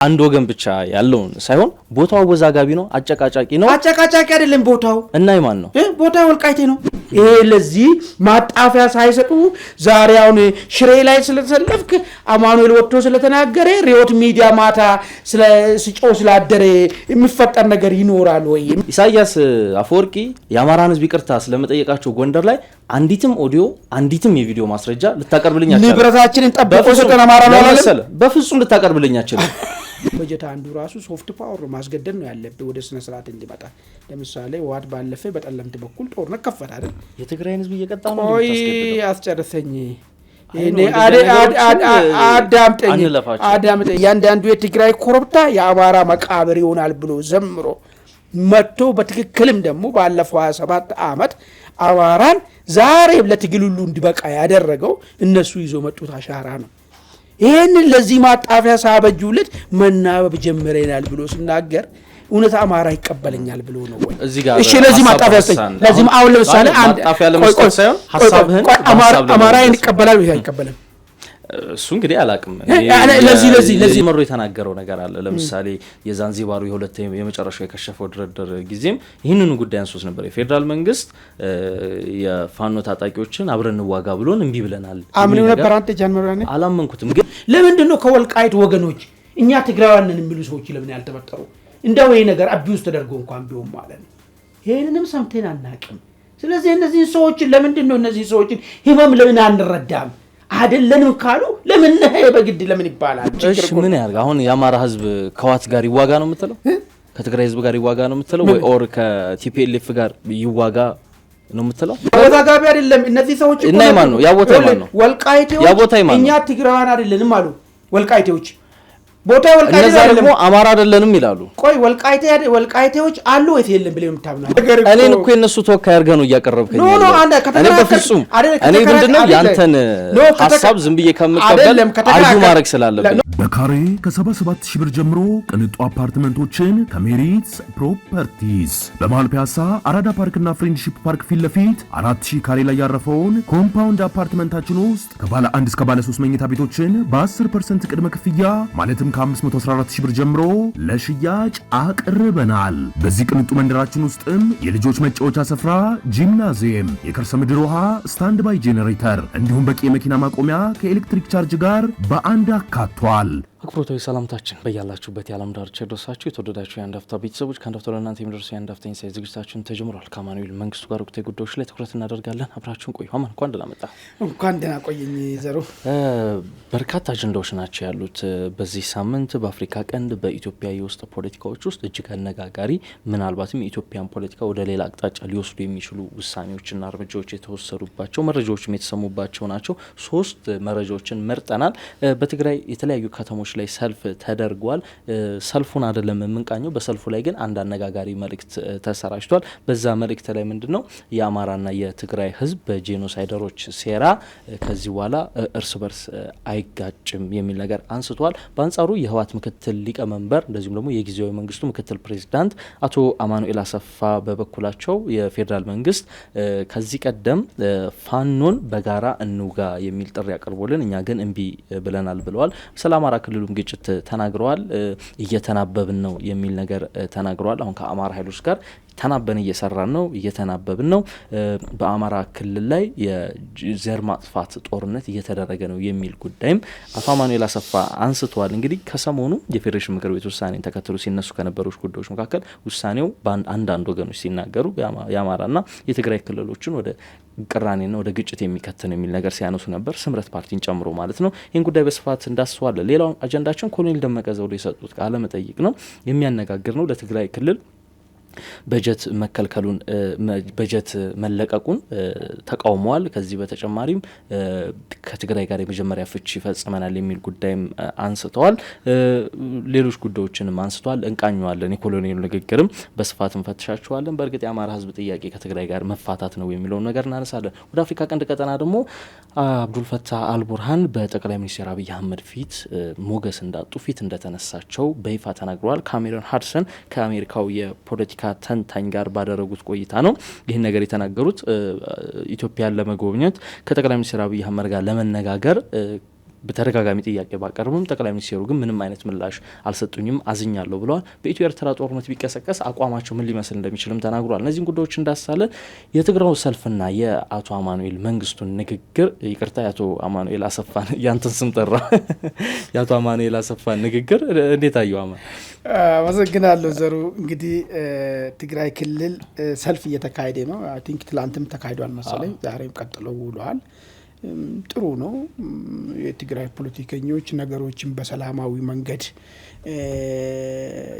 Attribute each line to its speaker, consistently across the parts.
Speaker 1: አንድ ወገን ብቻ ያለውን ሳይሆን ቦታው አወዛጋቢ ነው፣ አጨቃጫቂ ነው።
Speaker 2: አጨቃጫቂ አይደለም ቦታው
Speaker 1: እና የማን ነው?
Speaker 2: ቦታው ወልቃይቴ ነው። ይሄ ለዚህ ማጣፊያ ሳይሰጡ ዛሬ አሁን ሽሬ ላይ ስለተሰለፍክ አማኑኤል ወጥቶ ስለተናገረ ሪዮት ሚዲያ ማታ ስጮ ስላደረ የሚፈጠር ነገር ይኖራል ወይ?
Speaker 1: ኢሳያስ አፈወርቂ የአማራን ህዝብ ይቅርታ ስለመጠየቃቸው ጎንደር ላይ አንዲትም ኦዲዮ አንዲትም የቪዲዮ ማስረጃ ልታቀርብልኝ አትችልም።
Speaker 2: ንብረታችንን ጠብቆ ሰጠን አማራ ነው አላለም።
Speaker 1: በፍጹም ልታቀርብልኝ አትችልም።
Speaker 2: በጀት አንዱ ራሱ ሶፍት ፓወር ማስገደድ ነው ያለበት ወደ ስነ ስርዓት እንዲመጣ። ለምሳሌ ዋት ባለፈ በጠለምት በኩል ጦርነት ከፈተ አይደል?
Speaker 1: የትግራይን ህዝብ እየቀጣ ነው።
Speaker 2: ቆይ አስጨርሰኝ። አዳምጠኝ። ያንዳንዱ የትግራይ ኮረብታ የአማራ መቃብር ይሆናል ብሎ ዘምሮ መጥቶ በትክክልም ደግሞ ባለፈው 27 ዓመት አማራን ዛሬ ለትግል ሁሉ እንዲበቃ ያደረገው እነሱ ይዞ መጡት አሻራ ነው። ይሄንን ለዚህ ማጣፊያ ሳበጁለት መናበብ ጀመረናል ብሎ ሲናገር እውነት አማራ ይቀበለኛል ብሎ ነው ወይ? እሺ ለዚህ ማጣፊያ ለዚህ አሁን ለምሳሌ አንድ አማራ ይቀበላል ወይ አይቀበልም?
Speaker 1: እሱ እንግዲህ አላቅም። ለዚህ መሮ የተናገረው ነገር አለ። ለምሳሌ የዛንዚባሩ የመጨረሻው የከሸፈው ድርድር ጊዜም ይህንኑ ጉዳይ አንሶት ነበር። የፌደራል መንግስት የፋኖ ታጣቂዎችን አብረን እንዋጋ ብሎን እንቢ ብለናል።
Speaker 2: አምነው ነበር። አንተ ጃንመራኔ
Speaker 1: አላመንኩትም። ግን
Speaker 2: ለምንድን ነው ከወልቃይት ወገኖች እኛ ትግራዋንን የሚሉ ሰዎች ለምን ያልተፈጠሩ? እንደው ይሄ ነገር አቢውስ ተደርጎ እንኳን ቢሆን ማለት ነው። ይሄንንም ሰምተን አናቅም። ስለዚህ እነዚህ ሰዎች ለምንድን ነው እነዚህ ሰዎች ህመም ለምን አንረዳም? አይደለንም ካሉ ለምን በግድ ለምን ይባላል?
Speaker 1: እሺ ምን ያርጋ? አሁን የአማራ ህዝብ ከዋት ጋር ይዋጋ ነው የምትለው? ከትግራይ ህዝብ ጋር ይዋጋ ነው የምትለው? ወይ ኦር ከቲፒኤልኤፍ ጋር ይዋጋ ነው የምትለው?
Speaker 2: አወዛጋቢ አይደለም። እነዚህ ሰዎች
Speaker 1: እና የማን ነው ያቦታ? የማን ነው
Speaker 2: ወልቃይቴዎች? እኛ ትግራዋን አይደለንም አሉ ወልቃይቴዎች። ቦታው ወልቃይቴ
Speaker 1: አይደለም። ደግሞ አማራ አይደለንም ይላሉ።
Speaker 2: ቆይ ወልቃይቴዎች አሉ ወይስ የለም ብለው የምታምናው?
Speaker 1: እኔን እኮ የነሱ ተወካይ አድርገህ ነው እያቀረብከኝ። እኔ በፍጹም እኔ ምንድነው ያንተን ሐሳብ ዝም ብዬ ከምቀበል አርጉ ማድረግ ስላለብኝ
Speaker 3: በካሬ ከ77 ሺህ ብር ጀምሮ ቅንጡ አፓርትመንቶችን ከሜሪትስ ፕሮፐርቲስ በመሃል ፒያሳ አራዳ ፓርክና ፍሬንድሺፕ ፓርክ ፊት ለፊት 4000 ካሬ ላይ ያረፈውን ኮምፓውንድ አፓርትመንታችን ውስጥ ከባለ 1 እስከ ባለ 3 መኝታ ቤቶችን በ10% ቅድመ ክፍያ ማለትም ከ514 ሺህ ብር ጀምሮ ለሽያጭ አቅርበናል። በዚህ ቅንጡ መንደራችን ውስጥም የልጆች መጫወቻ ስፍራ፣ ጂምናዚየም፣ የከርሰ ምድር ውሃ፣ ስታንድ ባይ ጄኔሬተር እንዲሁም በቂ የመኪና ማቆሚያ ከኤሌክትሪክ ቻርጅ ጋር በአንድ አካቷል።
Speaker 1: አክብሮታዊ ሰላምታችን በያላችሁበት የዓለም ዳርቻ ይድረሳችሁ። የተወደዳችሁ የአንድ አፍታ ቤተሰቦች ከአንድ አፍታ ለእናንተ የሚደርሱ የአንድ አፍታ ኢንሳይት ዝግጅታችን ተጀምሯል። ከአማኑኤል መንግስቱ ጋር ወቅታዊ ጉዳዮች ላይ ትኩረት እናደርጋለን። አብራችሁን ቆዩ። አማን እንኳን ደህና መጣ።
Speaker 2: እንኳን ደህና ቆየኝ ዘሩ።
Speaker 1: በርካታ አጀንዳዎች ናቸው ያሉት በዚህ ሳምንት በአፍሪካ ቀንድ በኢትዮጵያ የውስጥ ፖለቲካዎች ውስጥ እጅግ አነጋጋሪ ምናልባትም የኢትዮጵያን ፖለቲካ ወደ ሌላ አቅጣጫ ሊወስዱ የሚችሉ ውሳኔዎችና እርምጃዎች የተወሰዱባቸው መረጃዎችም የተሰሙባቸው ናቸው። 3 መረጃዎችን መርጠናል። በትግራይ የተለያዩ ከተሞች ላይ ሰልፍ ተደርጓል። ሰልፉን አይደለም የምንቃኘው፣ በሰልፉ ላይ ግን አንድ አነጋጋሪ መልእክት ተሰራጭቷል። በዛ መልእክት ላይ ምንድነው የአማራና የትግራይ ህዝብ በጄኖሳይደሮች ሴራ ከዚህ በኋላ እርስ በርስ አይጋጭም የሚል ነገር አንስቷል። በአንጻሩ የህወሓት ምክትል ሊቀመንበር እንደዚሁም ደግሞ የጊዜያዊ መንግስቱ ምክትል ፕሬዚዳንት አቶ አማኑኤል አሰፋ በበኩላቸው የፌዴራል መንግስት ከዚህ ቀደም ፋኖን በጋራ እንውጋ የሚል ጥሪ አቅርቦልን እኛ ግን እምቢ ብለናል ብለዋል። ስለ አማራ ክልሉም ግጭት ተናግረዋል። እየተናበብን ነው የሚል ነገር ተናግረዋል። አሁን ከአማራ ኃይሎች ጋር ተናበን እየሰራን ነው፣ እየተናበብን ነው። በአማራ ክልል ላይ የዘር ማጥፋት ጦርነት እየተደረገ ነው የሚል ጉዳይም አቶ አማኑኤል አሰፋ አንስተዋል። እንግዲህ ከሰሞኑ የፌዴሬሽን ምክር ቤት ውሳኔን ተከትሎ ሲነሱ ከነበሩ ጉዳዮች መካከል ውሳኔው አንዳንድ ወገኖች ሲናገሩ የአማራና የትግራይ ክልሎችን ወደ ቅራኔና ወደ ግጭት የሚከተን የሚል ነገር ሲያነሱ ነበር፣ ስምረት ፓርቲን ጨምሮ ማለት ነው። ይህን ጉዳይ በስፋት እንዳስዋለን። ሌላው አጀንዳችን ኮሎኔል ደመቀ ዘውዴ የሰጡት ቃለ መጠይቅ ነው፣ የሚያነጋግር ነው። ለትግራይ ክልል በጀት መከልከሉን በጀት መለቀቁን ተቃውመዋል። ከዚህ በተጨማሪም ከትግራይ ጋር የመጀመሪያ ፍቺ ይፈጽመናል የሚል ጉዳይም አንስተዋል። ሌሎች ጉዳዮችንም አንስተዋል። እንቃኘዋለን። የኮሎኔሉ ንግግርም በስፋት እንፈትሻቸዋለን። በእርግጥ የአማራ ህዝብ ጥያቄ ከትግራይ ጋር መፋታት ነው የሚለውን ነገር እናነሳለን። ወደ አፍሪካ ቀንድ ቀጠና ደግሞ አብዱልፈታህ አልቡርሃን በጠቅላይ ሚኒስትር አብይ አህመድ ፊት ሞገስ እንዳጡ ፊት እንደተነሳቸው በይፋ ተናግረዋል። ካሜሮን ሃድሰን ከአሜሪካው የፖለቲካ ተንታኝ ጋር ባደረጉት ቆይታ ነው ይህን ነገር የተናገሩት። ኢትዮጵያን ለመጎብኘት ከጠቅላይ ሚኒስትር አብይ አህመድ ጋር ለመነጋገር በተደጋጋሚ ጥያቄ ባቀርብም ጠቅላይ ሚኒስትሩ ግን ምንም አይነት ምላሽ አልሰጡኝም፣ አዝኛለሁ ብለዋል። በኢትዮ ኤርትራ ጦርነት ቢቀሰቀስ አቋማቸው ምን ሊመስል እንደሚችልም ተናግሯል። እነዚህን ጉዳዮች እንዳሳለ የትግራው ሰልፍና የአቶ አማኑኤል መንግስቱን ንግግር ይቅርታ የአቶ አማኑኤል አሰፋን ያንተን ስም ጠራ የአቶ አማኑኤል አሰፋን ንግግር እንዴት አየው?
Speaker 2: አመሰግናለሁ ዘሩ። እንግዲህ ትግራይ ክልል ሰልፍ እየተካሄደ ነው። አይ ቲንክ ትላንትም ተካሂዷል መሰለኝ፣ ዛሬም ቀጥለው ውለዋል። ጥሩ ነው። የትግራይ ፖለቲከኞች ነገሮችን በሰላማዊ መንገድ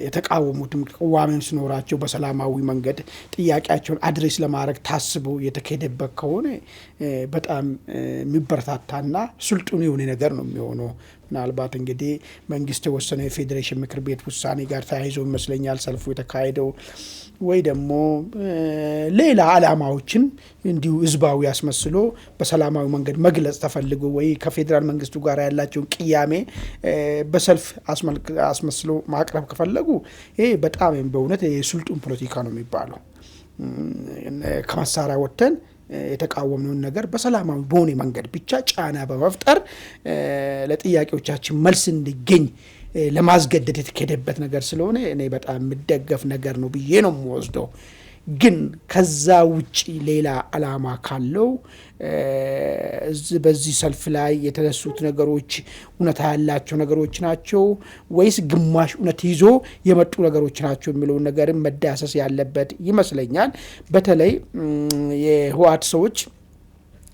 Speaker 2: የተቃወሙትም ቅዋሜም ሲኖራቸው በሰላማዊ መንገድ ጥያቄያቸውን አድሬስ ለማድረግ ታስቦ የተካሄደበት ከሆነ በጣም የሚበረታታና ስልጡን የሆነ ነገር ነው የሚሆነው። ምናልባት እንግዲህ መንግስት የወሰነው የፌዴሬሽን ምክር ቤት ውሳኔ ጋር ተያይዞ ይመስለኛል ሰልፉ የተካሄደው፣ ወይ ደግሞ ሌላ ዓላማዎችን እንዲሁ ህዝባዊ ያስመስሎ በሰላማዊ መንገድ መግለጽ ተፈልጎ ወይ ከፌዴራል መንግስቱ ጋር ያላቸውን ቅያሜ በሰልፍ አስመስሎ ማቅረብ ከፈለጉ ይሄ በጣም በእውነት የስልጡን ፖለቲካ ነው የሚባለው። ከመሳሪያ ወጥተን የተቃወምነውን ነገር በሰላማዊ በሆነ መንገድ ብቻ ጫና በመፍጠር ለጥያቄዎቻችን መልስ እንዲገኝ ለማስገደድ የተካሄደበት ነገር ስለሆነ እኔ በጣም የምደገፍ ነገር ነው ብዬ ነው የምወስደው። ግን ከዛ ውጪ ሌላ ዓላማ ካለው በዚህ ሰልፍ ላይ የተነሱት ነገሮች እውነታ ያላቸው ነገሮች ናቸው ወይስ ግማሽ እውነት ይዞ የመጡ ነገሮች ናቸው የሚለውን ነገር መዳሰስ ያለበት ይመስለኛል። በተለይ የህወሓት ሰዎች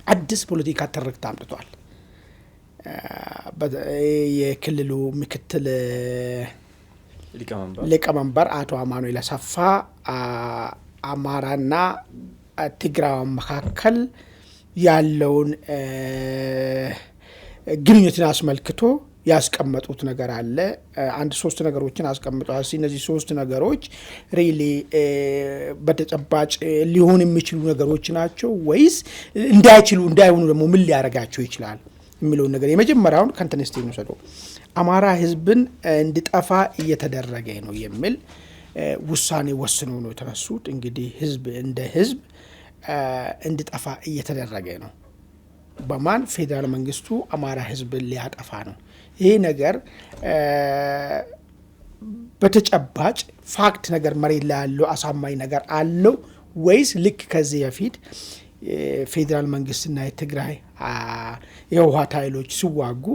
Speaker 2: አዲስ ፖለቲካ ትርክት አምጥቷል። የክልሉ ምክትል ሊቀመንበር አቶ አማኑኤል አሰፋ አማራና ትግራይ መካከል ያለውን ግንኙነትን አስመልክቶ ያስቀመጡት ነገር አለ። አንድ ሶስት ነገሮችን አስቀምጠዋል። እነዚህ ሶስት ነገሮች ሪሊ በተጨባጭ ሊሆን የሚችሉ ነገሮች ናቸው ወይስ እንዳይሆኑ ደግሞ ምን ሊያደርጋቸው ይችላል የሚለውን ነገር የመጀመሪያውን ከንተነስቴ ነው። አማራ ህዝብን እንዲጠፋ እየተደረገ ነው የሚል ውሳኔ ወስነው ነው የተነሱት። እንግዲህ ህዝብ እንደ ህዝብ እንዲጠፋ እየተደረገ ነው። በማን? ፌዴራል መንግስቱ አማራ ህዝብን ሊያጠፋ ነው። ይሄ ነገር በተጨባጭ ፋክት ነገር መሬት ላይ ያለው አሳማኝ ነገር አለው ወይስ ልክ ከዚህ በፊት ፌዴራል መንግስትና የትግራይ የህወሓት ኃይሎች ሲዋጉ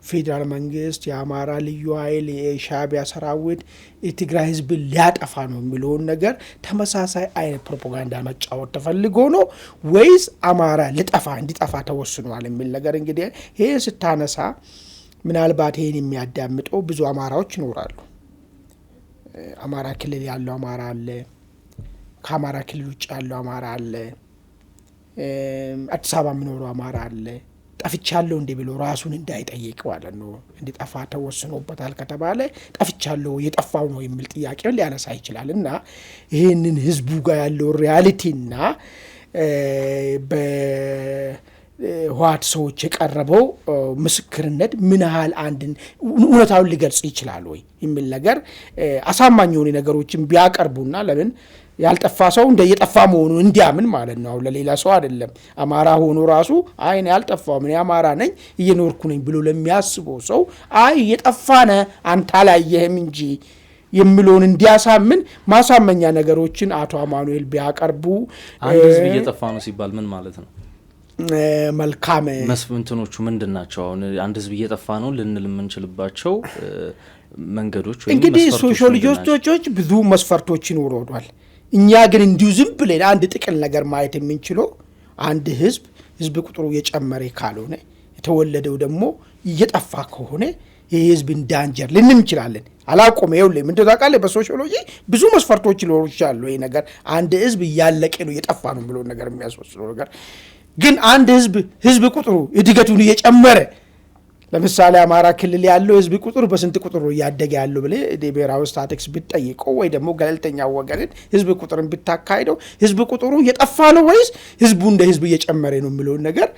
Speaker 2: ፌዴራል መንግስት የአማራ ልዩ ኃይል የሻዕቢያ ሰራዊት የትግራይ ህዝብ ሊያጠፋ ነው የሚለውን ነገር ተመሳሳይ አይነት ፕሮፓጋንዳ መጫወት ተፈልጎ ነው ወይስ አማራ እንዲጠፋ ተወስኗል የሚል ነገር እንግዲህ ይሄ ስታነሳ ምናልባት ይሄን የሚያዳምጠው ብዙ አማራዎች ይኖራሉ። አማራ ክልል ያለው አማራ አለ፣ ከአማራ ክልል ውጭ ያለው አማራ አለ፣ አዲስ አበባ የሚኖረው አማራ አለ። ጠፍቻለሁ እንዴ ብሎ ራሱን እንዳይጠይቅ ማለት ነው። እንዲጠፋ ተወስኖበታል ከተባለ ጠፍቻለሁ የጠፋው ነው የሚል ጥያቄ ሊያነሳ ይችላል። እና ይህንን ህዝቡ ጋር ያለው ሪያሊቲና በህወሓት ሰዎች የቀረበው ምስክርነት ምን ያህል አንድን እውነታውን ሊገልጽ ይችላል ወይ የሚል ነገር አሳማኝ የሆኑ ነገሮችን ቢያቀርቡና ለምን ያልጠፋ ሰው እንደየጠፋ መሆኑን እንዲያምን ማለት ነው። ለሌላ ሰው አይደለም። አማራ ሆኖ ራሱ አይ እኔ አልጠፋም እኔ አማራ ነኝ እየኖርኩ ነኝ ብሎ ለሚያስበው ሰው አይ እየጠፋነ አንተ አላየህም እንጂ የሚለውን እንዲያሳምን ማሳመኛ ነገሮችን አቶ አማኑኤል ቢያቀርቡ።
Speaker 1: አንድ ህዝብ እየጠፋ ነው ሲባል ምን ማለት ነው?
Speaker 2: መልካም
Speaker 1: መስፍንትኖቹ ምንድን ናቸው? አሁን አንድ ህዝብ እየጠፋ ነው ልንል የምንችልባቸው መንገዶች ወይ
Speaker 2: እንግዲህ ሶሺዮሎጂስቶች ብዙ መስፈርቶች ይኖራሉ። እኛ ግን እንዲሁ ዝም ብለን አንድ ጥቅል ነገር ማየት የምንችለው አንድ ህዝብ ቁጥሩ የጨመረ ካልሆነ የተወለደው ደግሞ እየጠፋ ከሆነ ይህ ህዝብ ዳንጀር ልንም እንችላለን። አላቆመ ይኸውልህ ምን ተዛቃለ በሶሺዮሎጂ ብዙ መስፈርቶች ሊኖሩ ይችላሉ። ይሄ ነገር አንድ ህዝብ እያለቀ ነው እየጠፋ ነው ብሎ ነገር የሚያስወስነው ነገር ግን አንድ ህዝብ ቁጥሩ እድገቱን እየጨመረ ለምሳሌ አማራ ክልል ያለው ህዝብ ቁጥር በስንት ቁጥር እያደገ ያለው ብለ ብሔራዊ ስታቲስቲክስ ብትጠይቀው ወይ ደግሞ ገለልተኛ ወገን ህዝብ ቁጥርን ብታካሂደው ህዝብ ቁጥሩ እየጠፋ ነው ወይስ ህዝቡ እንደ ህዝብ እየጨመረ ነው የሚለው ነገር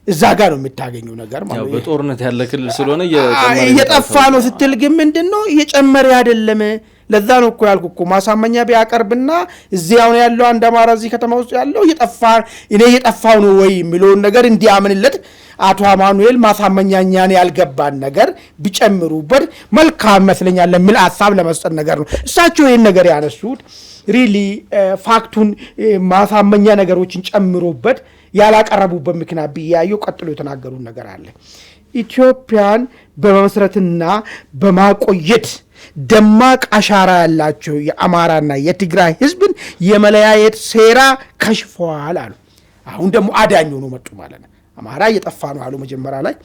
Speaker 2: እዛ ጋር ነው የምታገኘው ነገር ማለት ነው።
Speaker 1: በጦርነት ያለ ክልል ስለሆነ
Speaker 2: እየጠፋ ነው ስትል ግን ምንድነው እየጨመረ አይደለም። ለዛ ነው እኮ ያልኩ እኮ ማሳመኛ ቢያቀርብና እዚህ አሁን ያለው አንድ አማራ እዚህ ከተማ ውስጥ ያለው እየጠፋው ነው ወይ የሚለው ነገር እንዲያምንለት አቶ አማኑኤል ማሳመኛኛን ያልገባን ነገር ቢጨምሩበት መልካም ይመስለኛል ለሚል ሀሳብ ለመስጠት ነገር ነው። እሳቸው ይህን ነገር ያነሱት ሪሊ ፋክቱን ማሳመኛ ነገሮችን ጨምሮበት ያላቀረቡበት ምክንያት ቢያየው ቀጥሎ የተናገሩት ነገር አለ። ኢትዮጵያን በመመስረትና በማቆየት ደማቅ አሻራ ያላቸው የአማራና የትግራይ ህዝብን የመለያየት ሴራ ከሽፈዋል አሉ። አሁን ደግሞ አዳኝ ሆኖ መጡ ማለት ነው። አማራ እየጠፋ ነው አሉ መጀመሪያ ላይ።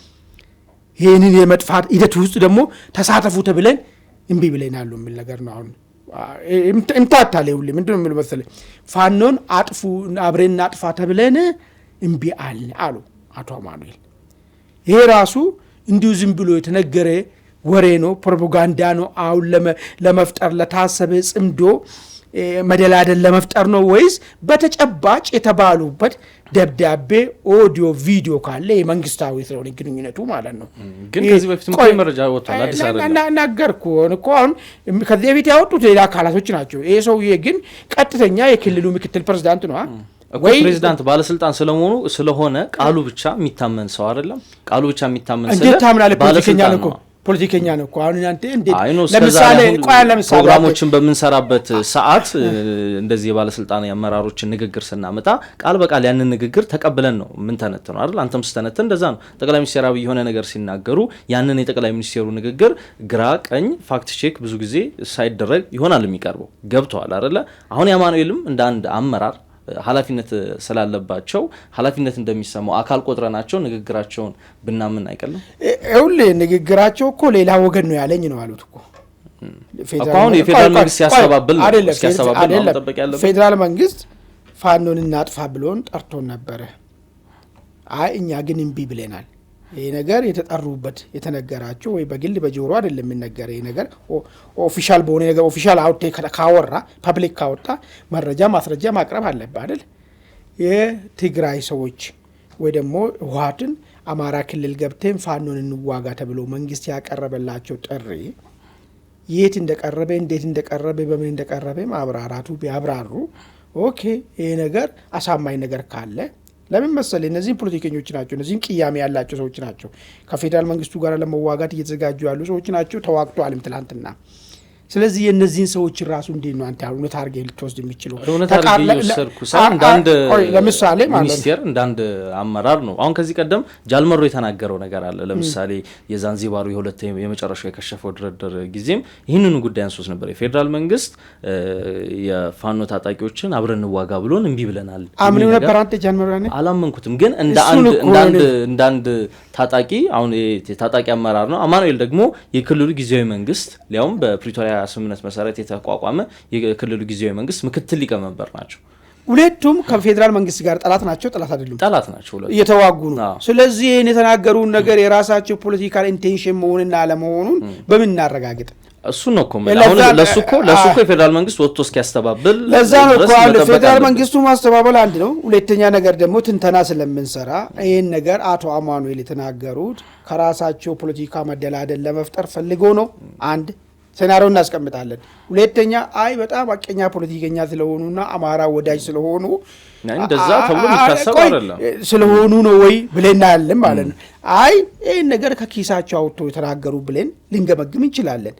Speaker 2: ይህንን የመጥፋት ሂደት ውስጥ ደግሞ ተሳተፉ ተብለን እምቢ ብለናል የሚል ነገር ነው። አሁን እምታታለ ሁሌ ምንድን ነው የሚለው መሰለኝ ፋኖን አጥፉ አብረን እናጥፋ ተብለን እምቢ አሉ አቶ አማኑኤል። ይሄ ራሱ እንዲሁ ዝም ብሎ የተነገረ ወሬ ነው፣ ፕሮፓጋንዳ ነው። አሁን ለመፍጠር ለታሰበ ጽምዶ መደላደል ለመፍጠር ነው ወይስ በተጨባጭ የተባሉበት ደብዳቤ ኦዲዮ ቪዲዮ ካለ የመንግስታዊ ስለሆነ ግንኙነቱ ማለት ነው።
Speaker 1: ግን ከዚህ በፊት መረጃ ወጥቷል። አዲስ አበባ ነገርኩ
Speaker 2: እኮ አሁን ከዚህ በፊት ያወጡት ሌላ አካላቶች ናቸው። ይሄ ሰውዬ ግን ቀጥተኛ የክልሉ ምክትል ፕሬዝዳንት ነው
Speaker 1: ወይ ፕሬዝዳንት ባለስልጣን ስለሆነ ቃሉ ብቻ የሚታመን ሰው አይደለም። ቃሉ ብቻ የሚታመን ሰው
Speaker 2: ፖለቲከኛ ነው እኮ። አሁን አንተ
Speaker 1: ለምሳሌ ፕሮግራሞችን በምንሰራበት ሰዓት እንደዚህ የባለስልጣን የአመራሮችን ንግግር ስናመጣ ቃል በቃል ያንን ንግግር ተቀብለን ነው ምን ተነተነው አይደል? አንተም ስተነተን እንደዛ ነው። ጠቅላይ ሚኒስትር አብይ የሆነ ነገር ሲናገሩ ያንን የጠቅላይ ሚኒስትሩ ንግግር ግራ ቀኝ ፋክት ቼክ ብዙ ጊዜ ሳይደረግ ይሆናል የሚቀርበው። ገብቷል አይደለ? አሁን ያማኑኤልም እንደ አንድ አመራር ኃላፊነት ስላለባቸው ኃላፊነት እንደሚሰማው አካል ቆጥረናቸው ንግግራቸውን ብናምን አይቀርም።
Speaker 2: ንግግራቸው እኮ ሌላ ወገን ነው ያለኝ ነው አሉት እኮ።
Speaker 1: አሁን የፌደራል መንግስት ሲያስተባብል ነው ተጠበቅ ያለበት።
Speaker 2: ፌደራል መንግስት ፋኖን እናጥፋ ብሎን ጠርቶን ነበረ። እኛ ግን እምቢ ብለናል። ይሄ ነገር የተጠሩበት የተነገራቸው ወይ በግል በጆሮ አይደለም የሚነገር። ይሄ ነገር ኦፊሻል በሆነ ነገር ኦፊሻል አውት ካወራ ፐብሊክ ካወጣ መረጃ ማስረጃ ማቅረብ አለበት አይደል? የትግራይ ሰዎች ወይ ደግሞ ህወሓትን አማራ ክልል ገብተን ፋኖን እንዋጋ ተብሎ መንግስት ያቀረበላቸው ጥሪ የት እንደቀረበ እንዴት እንደቀረበ በምን እንደቀረበ ማብራራቱ ቢያብራሩ ኦኬ። ይሄ ነገር አሳማኝ ነገር ካለ ለምን መሰለ እነዚህ ፖለቲከኞች ናቸው፣ እነዚህ ቅያሜ ያላቸው ሰዎች ናቸው፣ ከፌደራል መንግስቱ ጋር ለመዋጋት እየተዘጋጁ ያሉ ሰዎች ናቸው፣ ተዋግተዋልም ትላንትና። ስለዚህ የነዚህን ሰዎች ራሱ እንዴት ነው አንተ አሁን ታርጌት ልትወስድ የሚችለው?
Speaker 1: ለምሳሌ ሚኒስቴር እንዳንድ አመራር ነው። አሁን ከዚህ ቀደም ጃልመሮ የተናገረው ነገር አለ። ለምሳሌ የዛንዚባሩ የመጨረሻው የከሸፈው ድርድር ጊዜም ይህንኑ ጉዳይ አንሶስ ነበር። የፌደራል መንግስት የፋኖ ታጣቂዎችን አብረን እንዋጋ ብሎን እምቢ ብለናል።
Speaker 2: አምን ነበር አንተ ጃልመሮ ነህ?
Speaker 1: አላመንኩትም። ግን እንዳንድ ታጣቂ አሁን የታጣቂ አመራር ነው። አማኑኤል ደግሞ የክልሉ ጊዜያዊ መንግስት ሊያውም በፕሪቶሪያ ስምምነት መሰረት የተቋቋመ የክልሉ ጊዜያዊ መንግስት ምክትል ሊቀመንበር ናቸው።
Speaker 2: ሁለቱም ከፌደራል መንግስት ጋር ጠላት ናቸው? ጠላት አይደሉም?
Speaker 1: ጠላት ናቸው፣
Speaker 2: እየተዋጉ ነው። ስለዚህ ይህን የተናገሩን ነገር የራሳቸው ፖለቲካል ኢንቴንሽን መሆንና አለመሆኑን በምን እናረጋግጥ?
Speaker 1: እሱ ነው እኮ ለሱ እኮ የፌደራል መንግስት ወጥቶ እስኪያስተባብል
Speaker 2: ለዛ ነው እኮ ፌደራል መንግስቱ ማስተባበል አንድ ነው። ሁለተኛ ነገር ደግሞ ትንተና ስለምንሰራ ይህን ነገር አቶ አማኑኤል የተናገሩት ከራሳቸው ፖለቲካ መደላደል ለመፍጠር ፈልገው ነው። አንድ ሴናሪዮ እናስቀምጣለን። ሁለተኛ በጣም አቀኛ ፖለቲከኛ ስለሆኑና አማራ ወዳጅ ስለሆኑ
Speaker 1: እንደዛ ተብሎ የሚታሰብ አይደለም
Speaker 2: ስለሆኑ ነው ወይ ብለን ያለን ማለት ነው። ይህን ነገር ከኪሳቸው አውጥቶ የተናገሩ ብለን ልንገመግም እንችላለን።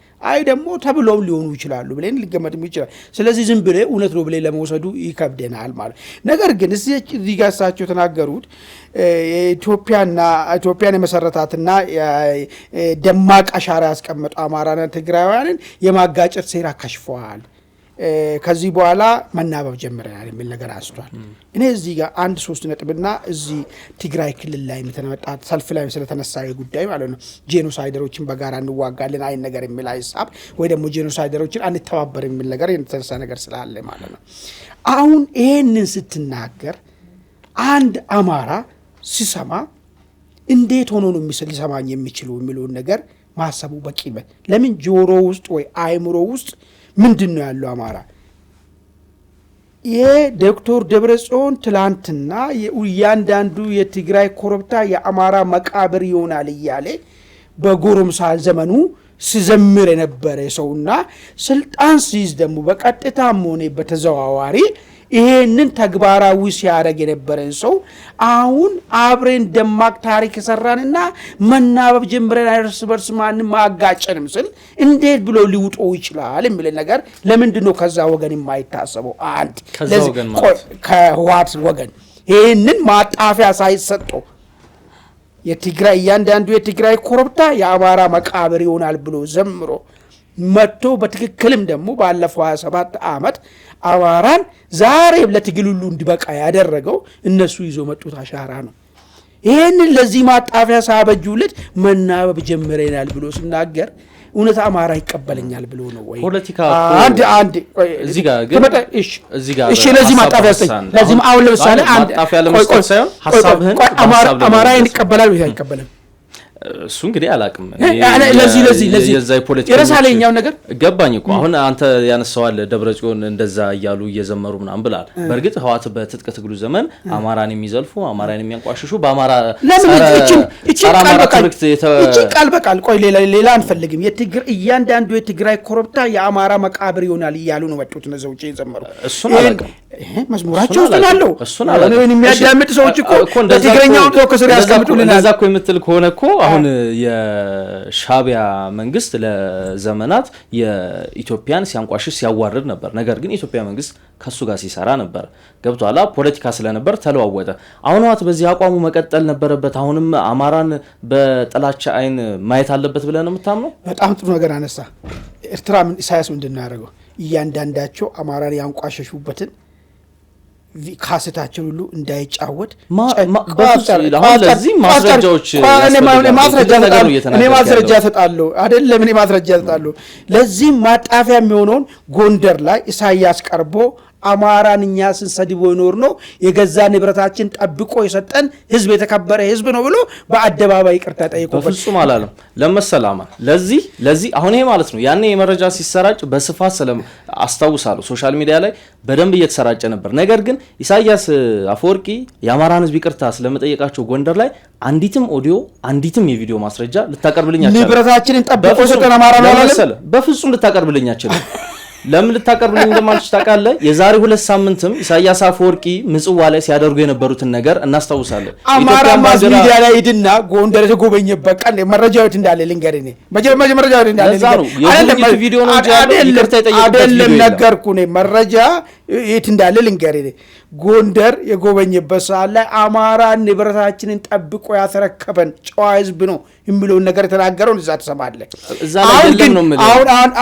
Speaker 2: ደግሞ ተብሎም ሊሆኑ ይችላሉ ብለን ልንገመግም ይችላል። ስለዚህ ዝም ብለ እውነት ነው ብለን ለመውሰዱ ይከብደናል ማለት። ነገር ግን እዚህ ጋር እሳቸው የተናገሩት ኢትዮጵያን የመሰረታትና ደማቅ አሻራ ያስቀመጡ አማራና ትግራውያንን የማጋጨት ሴራ ከሽፈዋል። ከዚህ በኋላ መናበብ ጀምረናል የሚል ነገር አንስቷል። እኔ እዚህ ጋር 1-3 ነጥብና እዚህ ትግራይ ክልል ላይ የተመጣ ሰልፍ ላይ ስለተነሳ ጉዳይ ማለት ነው ጄኖሳይደሮችን በጋራ እንዋጋለን አይን ነገር የሚል ሀሳብ ወይ ደግሞ ጄኖሳይደሮችን አንተባበር የሚል ነገር የተነሳ ነገር ስላለ ማለት ነው። አሁን ይሄንን ስትናገር አንድ አማራ ሲሰማ እንዴት ሆኖ ነው ሊሰማኝ የሚችለው የሚለውን ነገር ማሰቡ በቂ ነው። ለምን ጆሮ ውስጥ ወይ አይምሮ ውስጥ ምንድን ነው ያለው አማራ? የዶክተር ደብረጽዮን ትላንትና እያንዳንዱ የትግራይ ኮረብታ የአማራ መቃብር ይሆናል እያለ በጎረምሳ ዘመኑ ሲዘምር የነበረ ሰውና ስልጣን ሲይዝ ደግሞ በቀጥታም ሆነ በተዘዋዋሪ ይሄንን ተግባራዊ ሲያደርግ የነበረን ሰው አሁን አብረን ደማቅ ታሪክ የሰራንና መናበብ ጀምረን እርስ በርስ ማንም አጋጨንም ስል እንዴት ብሎ ሊውጠው ይችላል የሚል ነገር ለምንድን ነው ከዛ ወገን የማይታሰበው? አንድ ከህወሓት ወገን ይሄንን ማጣፊያ ሳይሰጠው የትግራይ እያንዳንዱ የትግራይ ኮረብታ የአማራ መቃብር ይሆናል ብሎ ዘምሮ መጥቶ በትክክልም ደግሞ ባለፈው 27 ዓመት አማራን ዛሬም ለትግል ሁሉ እንዲበቃ ያደረገው እነሱ ይዞ መጡት አሻራ ነው። ይሄንን ለዚህ ማጣፊያ ሳበጁለት መናበብ ጀምረናል ብሎ ሲናገር እውነት አማራ ይቀበለኛል ብሎ ነው ወይ?
Speaker 1: ፖለቲካ
Speaker 2: አንድ
Speaker 1: እዚህ ጋር ግን
Speaker 2: እሺ ለዚህ ማጣፊያ ለዚህ አሁን ለምሳሌ አንድ
Speaker 1: ማጣፊያ ለመስጠት ሳይሆን ሐሳብህን
Speaker 2: አማራ ይቀበላል ወይ አይቀበልም?
Speaker 1: እሱ እንግዲህ አላቅም።
Speaker 2: ለዚህ
Speaker 1: የዛይ ፖለቲካ
Speaker 2: የራሳለኛው ነገር
Speaker 1: ገባኝ እኮ አሁን አንተ ያነሳዋል ደብረጽዮን እንደዛ እያሉ እየዘመሩ ምናምን ብላል። በርግጥ ህወሓት በትጥቅ ትግሉ ዘመን አማራን የሚዘልፉ አማራን የሚያንቋሽሹ በአማራ
Speaker 2: ቃል በቃል ቆይ ሌላ አንፈልግም። እያንዳንዱ የትግራይ ኮረብታ የአማራ መቃብር ይሆናል እያሉ ነው ወጡት ነዘውጭ የዘመሩ።
Speaker 1: እሱን አላቅም
Speaker 2: መዝሙራቸው ውስጥ ናለው። እሱን የሚያዳምጥ ሰዎች እኮ በትግረኛው ከስር ያስቀምጡልናል።
Speaker 1: እዛ እኮ የምትል ከሆነ እኮ አሁን የሻቢያ መንግስት ለዘመናት የኢትዮጵያን ሲያንቋሽሽ ሲያዋርድ ነበር። ነገር ግን የኢትዮጵያ መንግስት ከሱ ጋር ሲሰራ ነበር። ገብቷላ ፖለቲካ ስለነበር ተለዋወጠ። አሁን ህወሓት በዚህ አቋሙ መቀጠል ነበረበት። አሁንም አማራን በጥላቻ አይን ማየት አለበት ብለህ ነው የምታምነው?
Speaker 2: በጣም ጥሩ ነገር አነሳ። ኤርትራ ኢሳያስ ምንድን ነው ያደረገው? እያንዳንዳቸው አማራን ያንቋሸሹበትን ካስታቸው ሁሉ እንዳይጫወት ማስረጃ ሰጣለሁ አይደለም። እኔ ማስረጃ ሰጣለሁ። ለዚህ ማጣፊያ የሚሆነውን ጎንደር ላይ ኢሳያስ ቀርቦ አማራን እኛ ስንሰድቦ ይኖር ነው የገዛ ንብረታችን ጠብቆ የሰጠን ህዝብ የተከበረ ህዝብ ነው ብሎ በአደባባይ ይቅርታ ጠይቆ
Speaker 1: በፍጹም አላለም። ለመሰላማ ለዚህ አሁን ይሄ ማለት ነው ያኔ የመረጃ ሲሰራጭ በስፋት አስታውሳለሁ። ሶሻል ሚዲያ ላይ በደንብ እየተሰራጨ ነበር። ነገር ግን ኢሳያስ አፈወርቂ የአማራን ህዝብ ይቅርታ ስለመጠየቃቸው ጎንደር ላይ አንዲትም ኦዲዮ አንዲትም የቪዲዮ ማስረጃ ልታቀርብልኝ አትችልም።
Speaker 2: ንብረታችንን ጠብቆ የሰጠን አማራ ነው አላለም።
Speaker 1: በፍጹም ልታቀርብልኝ አትችልም። ለምን ልታቀርብልኝ እንደማልች ታውቃለህ? የዛሬ 2 ሳምንትም ኢሳያስ አፈወርቂ ምጽዋ ላይ ሲያደርጉ የነበሩትን ነገር እናስታውሳለን።
Speaker 2: አማራ ማስ ሚዲያ ላይ ሄድና ጎንደር የተጎበኘበት ቀን መረጃው እንዳለ ልንገርህ። መረጃው እንዳለ
Speaker 1: አይደለም ቪዲዮ ነው
Speaker 2: አይደለም ነገርኩህ። መረጃ የት እንዳለ ልንገርህ። ጎንደር የጎበኘበት ሰዓት ላይ አማራ ንብረታችንን ጠብቆ ያተረከበን ጨዋ ህዝብ ነው የሚለውን ነገር የተናገረው እዛ ተሰማለ።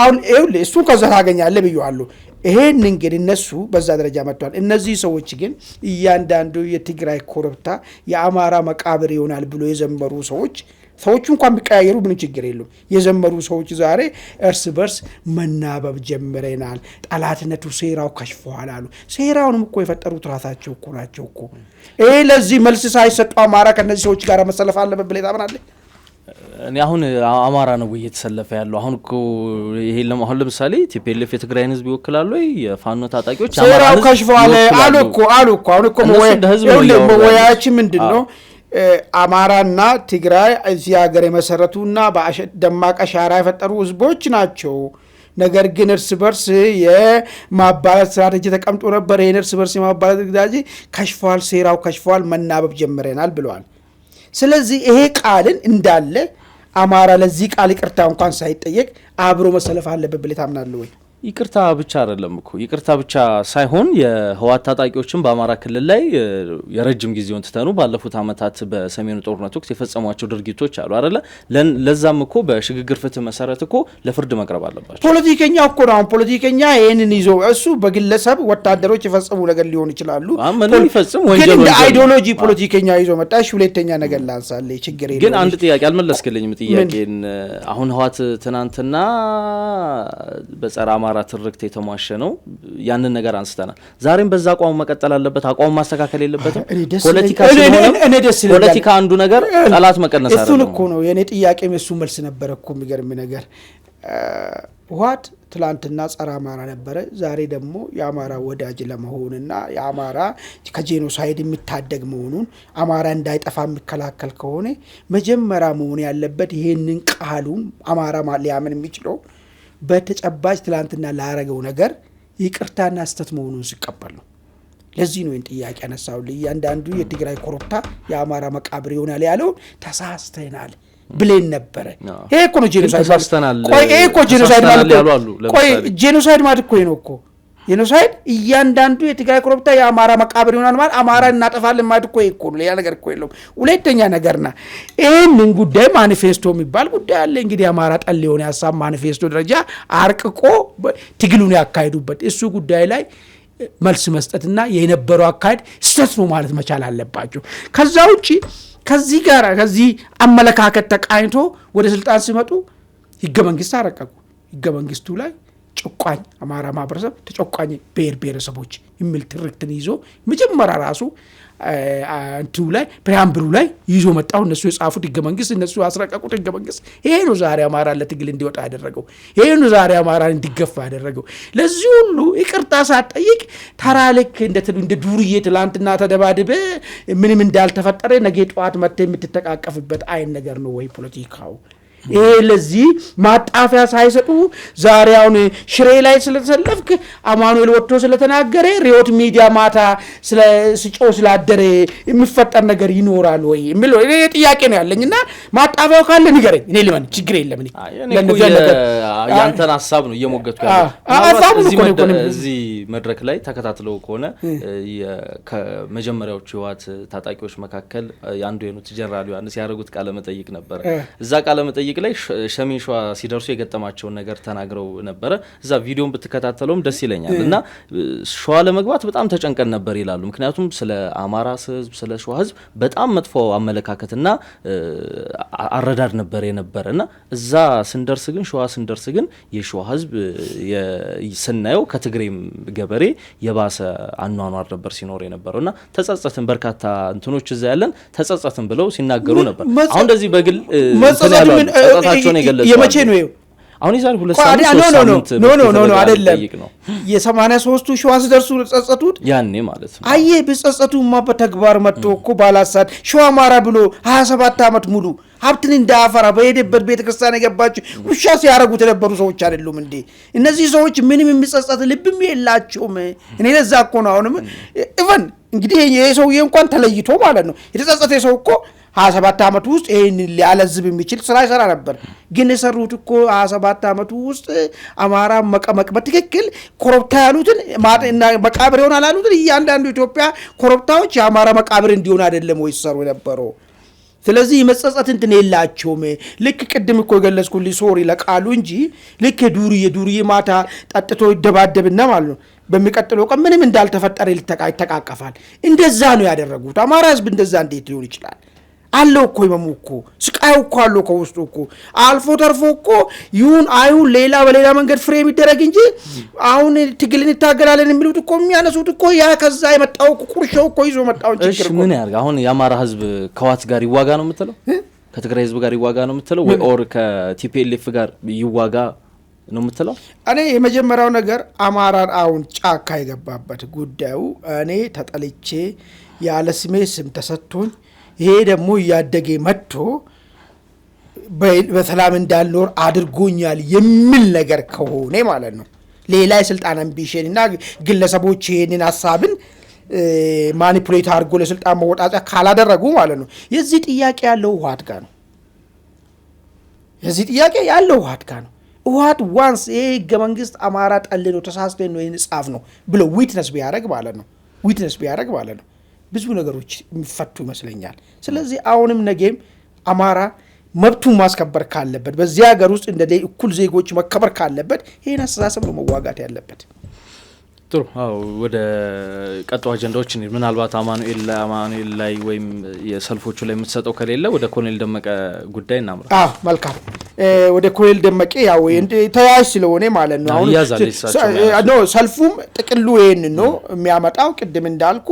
Speaker 2: አሁን እሱ ከዛ ታገኛለህ ብየዋለሁ። ይሄን እንግዲህ እነሱ በዛ ደረጃ መጥቷል። እነዚህ ሰዎች ግን እያንዳንዱ የትግራይ ኮረብታ የአማራ መቃብር ይሆናል ብሎ የዘመሩ ሰዎቹ እንኳን ቢቀያየሩ ምን ችግር የለም። የዘመሩ ሰዎች ዛሬ እርስ በርስ መናበብ ጀምረናል፣ ጠላትነቱ ሴራው ከሽፏል አሉ። ሴራውንም እኮ የፈጠሩት ራሳቸው እኮ ናቸው እኮ። ይሄ ለዚህ መልስ ሳይሰጡ አማራ ከነዚህ ሰዎች ጋር መሰለፍ አለበት ብለህ ታምናለህ?
Speaker 1: እኔ አሁን አማራ ነው ወይ የተሰለፈ ያለው? አሁን እኮ ይሄ አሁን ለምሳሌ ቲፒኤልኤፍ የትግራይን ህዝብ ይወክላሉ ወይ? የፋኖ ታጣቂዎች
Speaker 2: ሴራው ከሽፏል አሉ እኮ አሁን እኮ ወያችን ምንድነው አማራና ትግራይ እዚህ ሀገር የመሰረቱና ደማቅ አሻራ የፈጠሩ ህዝቦች ናቸው። ነገር ግን እርስ በርስ የማባላት ስትራቴጂ ተቀምጦ ነበር። ይሄን እርስ በርስ የማባላት ስትራቴጂ ከሽፏል፣ ሴራው ከሽፏል፣ መናበብ ጀምረናል ብለዋል። ስለዚህ ይሄ ቃልን እንዳለ አማራ ለዚህ ቃል ይቅርታ እንኳን ሳይጠየቅ አብሮ መሰለፍ አለበት ብለህ ታምናለህ ወይ?
Speaker 1: ይቅርታ ብቻ አይደለም እኮ ይቅርታ ብቻ ሳይሆን የህወሓት ታጣቂዎችን በአማራ ክልል ላይ የረጅም ጊዜውን ትተኑ ባለፉት አመታት በሰሜኑ ጦርነት ወቅት የፈጸሟቸው ድርጊቶች አሉ አይደለ? ለዛም እኮ በሽግግር ፍትህ መሰረት እኮ ለፍርድ መቅረብ አለባቸው።
Speaker 2: ፖለቲከኛ እኮ ነው። ፖለቲከኛ ይሄንን ይዞ እሱ በግለሰብ ወታደሮች የፈጸሙ ነገር ሊሆን ይችላሉ።
Speaker 1: ምንም ይፈጽም ወንጀል
Speaker 2: ግን አይዲዮሎጂ ፖለቲከኛ ይዞ መጣሽ። ሁለተኛ ነገር ላንሳለህ ችግር የለም።
Speaker 1: ግን አንድ ጥያቄ አልመለስክልኝም። ጥያቄን አሁን ህወሓት ትናንትና በጸራ አማራ ትርክት የተሟሸ ነው። ያንን ነገር አንስተናል። ዛሬም በዛ አቋሙ መቀጠል አለበት። አቋሙ ማስተካከል የለበትም። ፖለቲካ ፖለቲካ አንዱ ነገር ጠላት መቀነስ አይደለም።
Speaker 2: እሱን እኮ ነው የኔ ጥያቄ። እሱ መልስ ነበረ እኮ የሚገርም ነገር። ህወሓት ትላንትና ጸረ አማራ ነበረ። ዛሬ ደግሞ የአማራ ወዳጅ ለመሆንና የአማራ ከጄኖሳይድ የሚታደግ መሆኑን አማራ እንዳይጠፋ የሚከላከል ከሆነ መጀመሪያ መሆን ያለበት ይሄንን ቃሉን አማራ ሊያምን የሚችለው በተጨባጭ ትላንትና ላረገው ነገር ይቅርታና ስተት መሆኑን ሲቀበል ነው። ለዚህ ነው ጥያቄ ያነሳውልኝ። እያንዳንዱ የትግራይ ኮረብታ የአማራ መቃብር ይሆናል ያለው ተሳስተናል ብለን ነበረ። ይሄ እኮ ነው ጄኖሳይድ ማለት። ቆይ ይሄ እኮ ጄኖሳይድ ማለት ቆይ ጄኖሳይድ ማለት እኮ ነው እኮ ጄኖሳይድ እያንዳንዱ የትግራይ ኮረብታ የአማራ መቃብር ይሆናል ማለት አማራ እናጠፋለን ማለት እኮ እኮ ነው። ሌላ ነገር እኮ የለውም። ሁለተኛ ነገርና ይሄንን ጉዳይ ማኒፌስቶ የሚባል ጉዳይ አለ። እንግዲህ አማራ ጠል የሆነ ሐሳብ ማኒፌስቶ ደረጃ አርቅቆ ትግሉን ያካሂዱበት እሱ ጉዳይ ላይ መልስ መስጠትና የነበረው አካሄድ ስህተት ነው ማለት መቻል አለባቸው። ከዛ ውጪ ከዚህ ጋር ከዚህ አመለካከት ተቃኝቶ ወደ ስልጣን ሲመጡ ህገ መንግስት አረቀቁ። ህገ መንግስቱ ላይ ጨቋኝ አማራ ማህበረሰብ ተጨቋኝ ብሔር ብሔረሰቦች የሚል ትርክትን ይዞ መጀመሪያ ራሱ እንትው ላይ ፕሪያምብሉ ላይ ይዞ መጣው። እነሱ የጻፉት ህገ መንግስት እነሱ ያስረቀቁት ህገ መንግስት ይሄ ነው ዛሬ አማራ ለትግል እንዲወጣ ያደረገው። ይሄ ነው ዛሬ አማራ እንዲገፋ ያደረገው። ለዚህ ሁሉ ይቅርታ ሳትጠይቅ ተራ ልክ እንደ ዱርዬ ትላንትና ተደባድበ ምንም እንዳልተፈጠረ ነገ ጧት መጥተህ የምትተቃቀፍበት አይን ነገር ነው ወይ ፖለቲካው? ይሄ ለዚህ ማጣፊያ ሳይሰጡ ዛሬ አሁን ሽሬ ላይ ስለተሰለፍክ አማኑኤል ወጥቶ ስለተናገረ ሪዮት ሚዲያ ማታ ስጮ ስላደረ የሚፈጠር ነገር ይኖራል ወይ የሚለው እኔ ጥያቄ ነው ያለኝና ማጣፊያው ካለ ንገረኝ። እኔ ለምን ችግር የለም። እኔ
Speaker 1: ያንተን ሐሳብ ነው እየሞገትኩ ያለው። እዚህ መድረክ ላይ ተከታትለው ከሆነ ከመጀመሪያዎቹ ህወሓት ታጣቂዎች መካከል አንዱ የሆኑት ጀነራል ዮሐንስ ያደረጉት ቃለ መጠይቅ ነበር። እዛ ቃለ መጠይቅ ላይ ሰሜን ሸዋ ሲደርሱ የገጠማቸውን ነገር ተናግረው ነበር። እዛ ቪዲዮን ብትከታተለውም ደስ ይለኛል። እና ሸዋ ለመግባት በጣም ተጨንቀን ነበር ይላሉ። ምክንያቱም ስለ አማራ ህዝብ ስለ ሸዋ ህዝብ በጣም መጥፎ አመለካከትና አረዳድ ነበር የነበረና እዛ ስንደርስ ግን ሸዋ ስንደርስ ግን የሸዋ ህዝብ ስናየው ከትግሬም ገበሬ የባሰ አኗኗር ነበር ሲኖር የነበረውና ተጸጸትን በርካታ እንትኖች እዛ ያለን ተጸጸትን ብለው ሲናገሩ ነበር። አሁን እንደዚህ በግል ተጸጸታቸውን የገለጹ
Speaker 2: የመቼ ነው ይሄ?
Speaker 1: አሁን ይዛል 2 ሳምንት
Speaker 2: ኖ አይደለም። የ83ቱ ሸዋ ሲደርሱ ጸጸቱት
Speaker 1: ያኔ ማለት ነው።
Speaker 2: አየ በጸጸቱማ በተግባር መጥቶ እኮ ባላሳድ ሸዋ አማራ ብሎ 27 ዓመት ሙሉ ሀብትን እንዳያፈራ በሄደበት ቤተክርስቲያን የገባቸው ውሻ ሲያረጉት የነበሩ ሰዎች አይደሉም እንዴ? እነዚህ ሰዎች ምንም የሚጸጸት ልብም የላቸውም። እኔ ለዛ እኮ ነው አሁንም ኢቨን እንግዲህ ይሄ ሰውዬ እንኳን ተለይቶ ማለት ነው የተጸጸተ ሰው እኮ 27 ዓመት ውስጥ ይሄን ሊያለዝብ የሚችል ስራ ይሰራ ነበር። ግን የሰሩት እኮ 27 ዓመት ውስጥ አማራ መቀመቅ በትክክል ኮረብታ ያሉትን መቃብር ይሆናል ያሉትን እያንዳንዱ ኢትዮጵያ ኮረብታዎች የአማራ መቃብር እንዲሆን አይደለም ወይ ሰሩ የነበረው? ስለዚህ መጸጸት እንትን የላቸውም። ልክ ቅድም እኮ የገለጽኩልኝ ሶሪ ለቃሉ እንጂ ልክ ዱርዬ ማታ ጠጥቶ ይደባደብና ማለት ነው በሚቀጥለው ቀን ምንም እንዳልተፈጠረ ይተቃቀፋል። እንደዛ ነው ያደረጉት። አማራ ህዝብ እንደዛ እንዴት ሊሆን ይችላል? አለው እኮ ይመሙ እኮ ስቃዩ እኮ አለው ከውስጡ እኮ አልፎ ተርፎ እኮ ይሁን አይሁን ሌላ በሌላ መንገድ ፍሬ የሚደረግ እንጂ አሁን ትግልን ይታገላለን የሚሉት እኮ የሚያነሱት እኮ ያ ከዛ የመጣው ቁርሾው እኮ ይዞ መጣው ችግር እኮ።
Speaker 1: ምን ያርጋ አሁን የአማራ ህዝብ ከዋት ጋር ይዋጋ ነው የምትለው? ከትግራይ ህዝብ ጋር ይዋጋ ነው የምትለው ወይ ኦር ከቲፒኤልኤፍ ጋር ይዋጋ ነው የምትለው?
Speaker 2: እኔ የመጀመሪያው ነገር አማራን አሁን ጫካ የገባበት ጉዳዩ እኔ ተጠልቼ ያለ ስሜ ስም ተሰጥቶኝ ይሄ ደግሞ እያደገ መጥቶ በሰላም እንዳልኖር አድርጎኛል የሚል ነገር ከሆነ ማለት ነው ሌላ የስልጣን አምቢሽን እና ግለሰቦች ይሄንን ሐሳብን ማኒፑሌት አድርጎ ለስልጣን መወጣጫ ካላደረጉ ማለት ነው የዚህ ጥያቄ ያለው ህወሓት ጋር ነው። የዚህ ጥያቄ ያለው ህወሓት ጋር ነው። ህወሓት ዋንስ ይሄ ህገ መንግስት አማራ ጠል ነው ተሳስተን ነው ይንጻፍ ነው ብሎ ዊትነስ ቢያደርግ ማለት ነው ብዙ ነገሮች የሚፈቱ ይመስለኛል። ስለዚህ አሁንም ነገም አማራ መብቱን ማስከበር ካለበት በዚህ ሀገር ውስጥ እንደ እኩል ዜጎች መከበር ካለበት ይሄን አስተሳሰብ ነው መዋጋት ያለበት።
Speaker 1: ጥሩ ወደ ቀጣዩ አጀንዳዎች እንሂድ። ምናልባት አማኑኤል ላይ ወይም የሰልፎቹ ላይ የምትሰጠው ከሌለ ወደ ኮሎኔል ደመቀ ጉዳይ እናምራ።
Speaker 2: መልካም ወደ ኮሎኔል ደመቀ ያው ተያያዥ ስለሆነ ማለት ነው አሁን ሰልፉም ጥቅሉ ይሄን ነው የሚያመጣው። ቅድም እንዳልኩ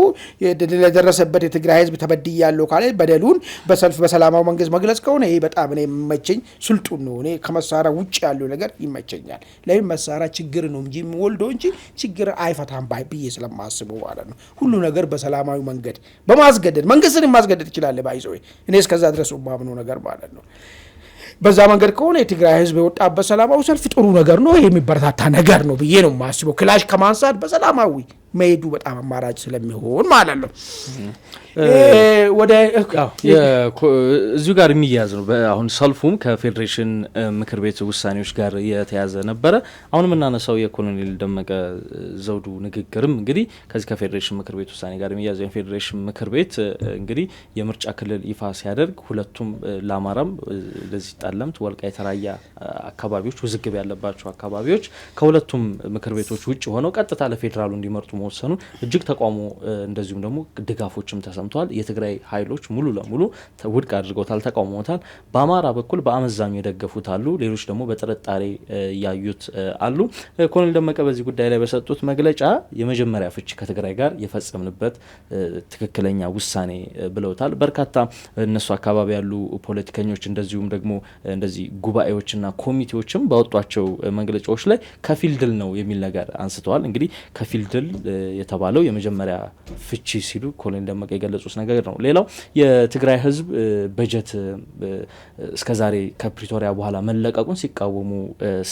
Speaker 2: ለደረሰበት የትግራይ ህዝብ ተበድያለሁ ካለ በደሉን በሰልፍ በሰላማዊ መንገድ መግለጽ ከሆነ ይሄ በጣም እኔ የምመቸኝ ስልጡን ነው። እኔ ከመሳሪያ ውጭ ያለው ነገር ይመቸኛል። ለምን መሳሪያ ችግር ነው እንጂ የሚወልደው እንጂ ችግር አይፈታም ባይብዬ ስለማስበው ማለት ነው። ሁሉ ነገር በሰላማዊ መንገድ በማስገደድ መንግስትን ማስገደድ ይችላል ባይዘው እኔ እስከዛ ድረስ ማምነው ነገር ማለት ነው። በዛ መንገድ ከሆነ የትግራይ ህዝብ የወጣበት ሰላማዊ ሰልፍ ጥሩ ነገር ነው፣ ይሄ የሚበረታታ ነገር ነው ብዬ ነው የማስበው። ክላሽ ከማንሳት በሰላማዊ መሄዱ በጣም አማራጭ ስለሚሆን ማለት ነው። ወደ
Speaker 1: እዚሁ ጋር የሚያያዝ ነው። አሁን ሰልፉም ከፌዴሬሽን ምክር ቤት ውሳኔዎች ጋር የተያዘ ነበረ። አሁን የምናነሳው የኮሎኔል ደመቀ ዘውዱ ንግግርም እንግዲህ ከዚህ ከፌዴሬሽን ምክር ቤት ውሳኔ ጋር የሚያያዝ የፌዴሬሽን ምክር ቤት እንግዲህ የምርጫ ክልል ይፋ ሲያደርግ ሁለቱም ለአማራም ለዚህ ጠለምት ወልቃይት ራያ አካባቢዎች ውዝግብ ያለባቸው አካባቢዎች ከሁለቱም ምክር ቤቶች ውጭ ሆነው ቀጥታ ለፌዴራሉ እንዲመርጡ መወሰኑ እጅግ ተቃውሞ እንደዚሁም ደግሞ ድጋፎችም ተሰምተዋል። የትግራይ ኃይሎች ሙሉ ለሙሉ ውድቅ አድርገውታል፣ ተቃውሞታል። በአማራ በኩል በአመዛኙ የደገፉት አሉ፣ ሌሎች ደግሞ በጥርጣሬ ያዩት አሉ። ኮሎኔል ደመቀ በዚህ ጉዳይ ላይ በሰጡት መግለጫ የመጀመሪያ ፍቺ ከትግራይ ጋር የፈጸምንበት ትክክለኛ ውሳኔ ብለውታል። በርካታ እነሱ አካባቢ ያሉ ፖለቲከኞች እንደዚሁም ደግሞ እንደዚህ ጉባኤዎችና ኮሚቴዎችም ባወጧቸው መግለጫዎች ላይ ከፊል ድል ነው የሚል ነገር አንስተዋል። እንግዲህ ከፊል ድል የተባለው የመጀመሪያ ፍቺ ሲሉ ኮሎኔል ደመቀ የገለጹት ነገር ነው። ሌላው የትግራይ ህዝብ በጀት እስከዛሬ ከፕሪቶሪያ በኋላ መለቀቁን ሲቃወሙ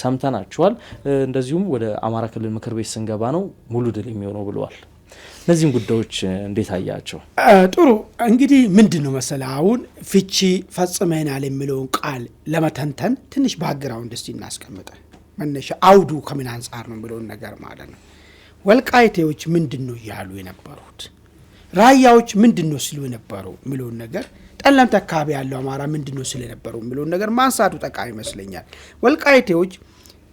Speaker 1: ሰምተናቸዋል። እንደዚሁም ወደ አማራ ክልል ምክር ቤት ስንገባ ነው ሙሉ ድል የሚሆነው ብለዋል። እነዚህም ጉዳዮች እንዴት አያቸው?
Speaker 2: ጥሩ እንግዲህ ምንድን ነው መሰለህ አሁን ፍቺ ፈጽመናል የሚለውን ቃል ለመተንተን ትንሽ ባክግራውንድ እስቲ እናስቀምጠ። መነሻ አውዱ ከምን አንጻር ነው የሚለውን ነገር ማለት ነው። ወልቃይቴዎች ምንድን ነው ያሉ የነበሩት፣ ራያዎች ምንድን ነው ሲሉ የነበረው የሚለውን ነገር፣ ጠለምት አካባቢ ያለው አማራ ምንድን ነው ሲሉ የነበረው የሚለውን ነገር ማንሳቱ ጠቃሚ ይመስለኛል። ወልቃይቴዎች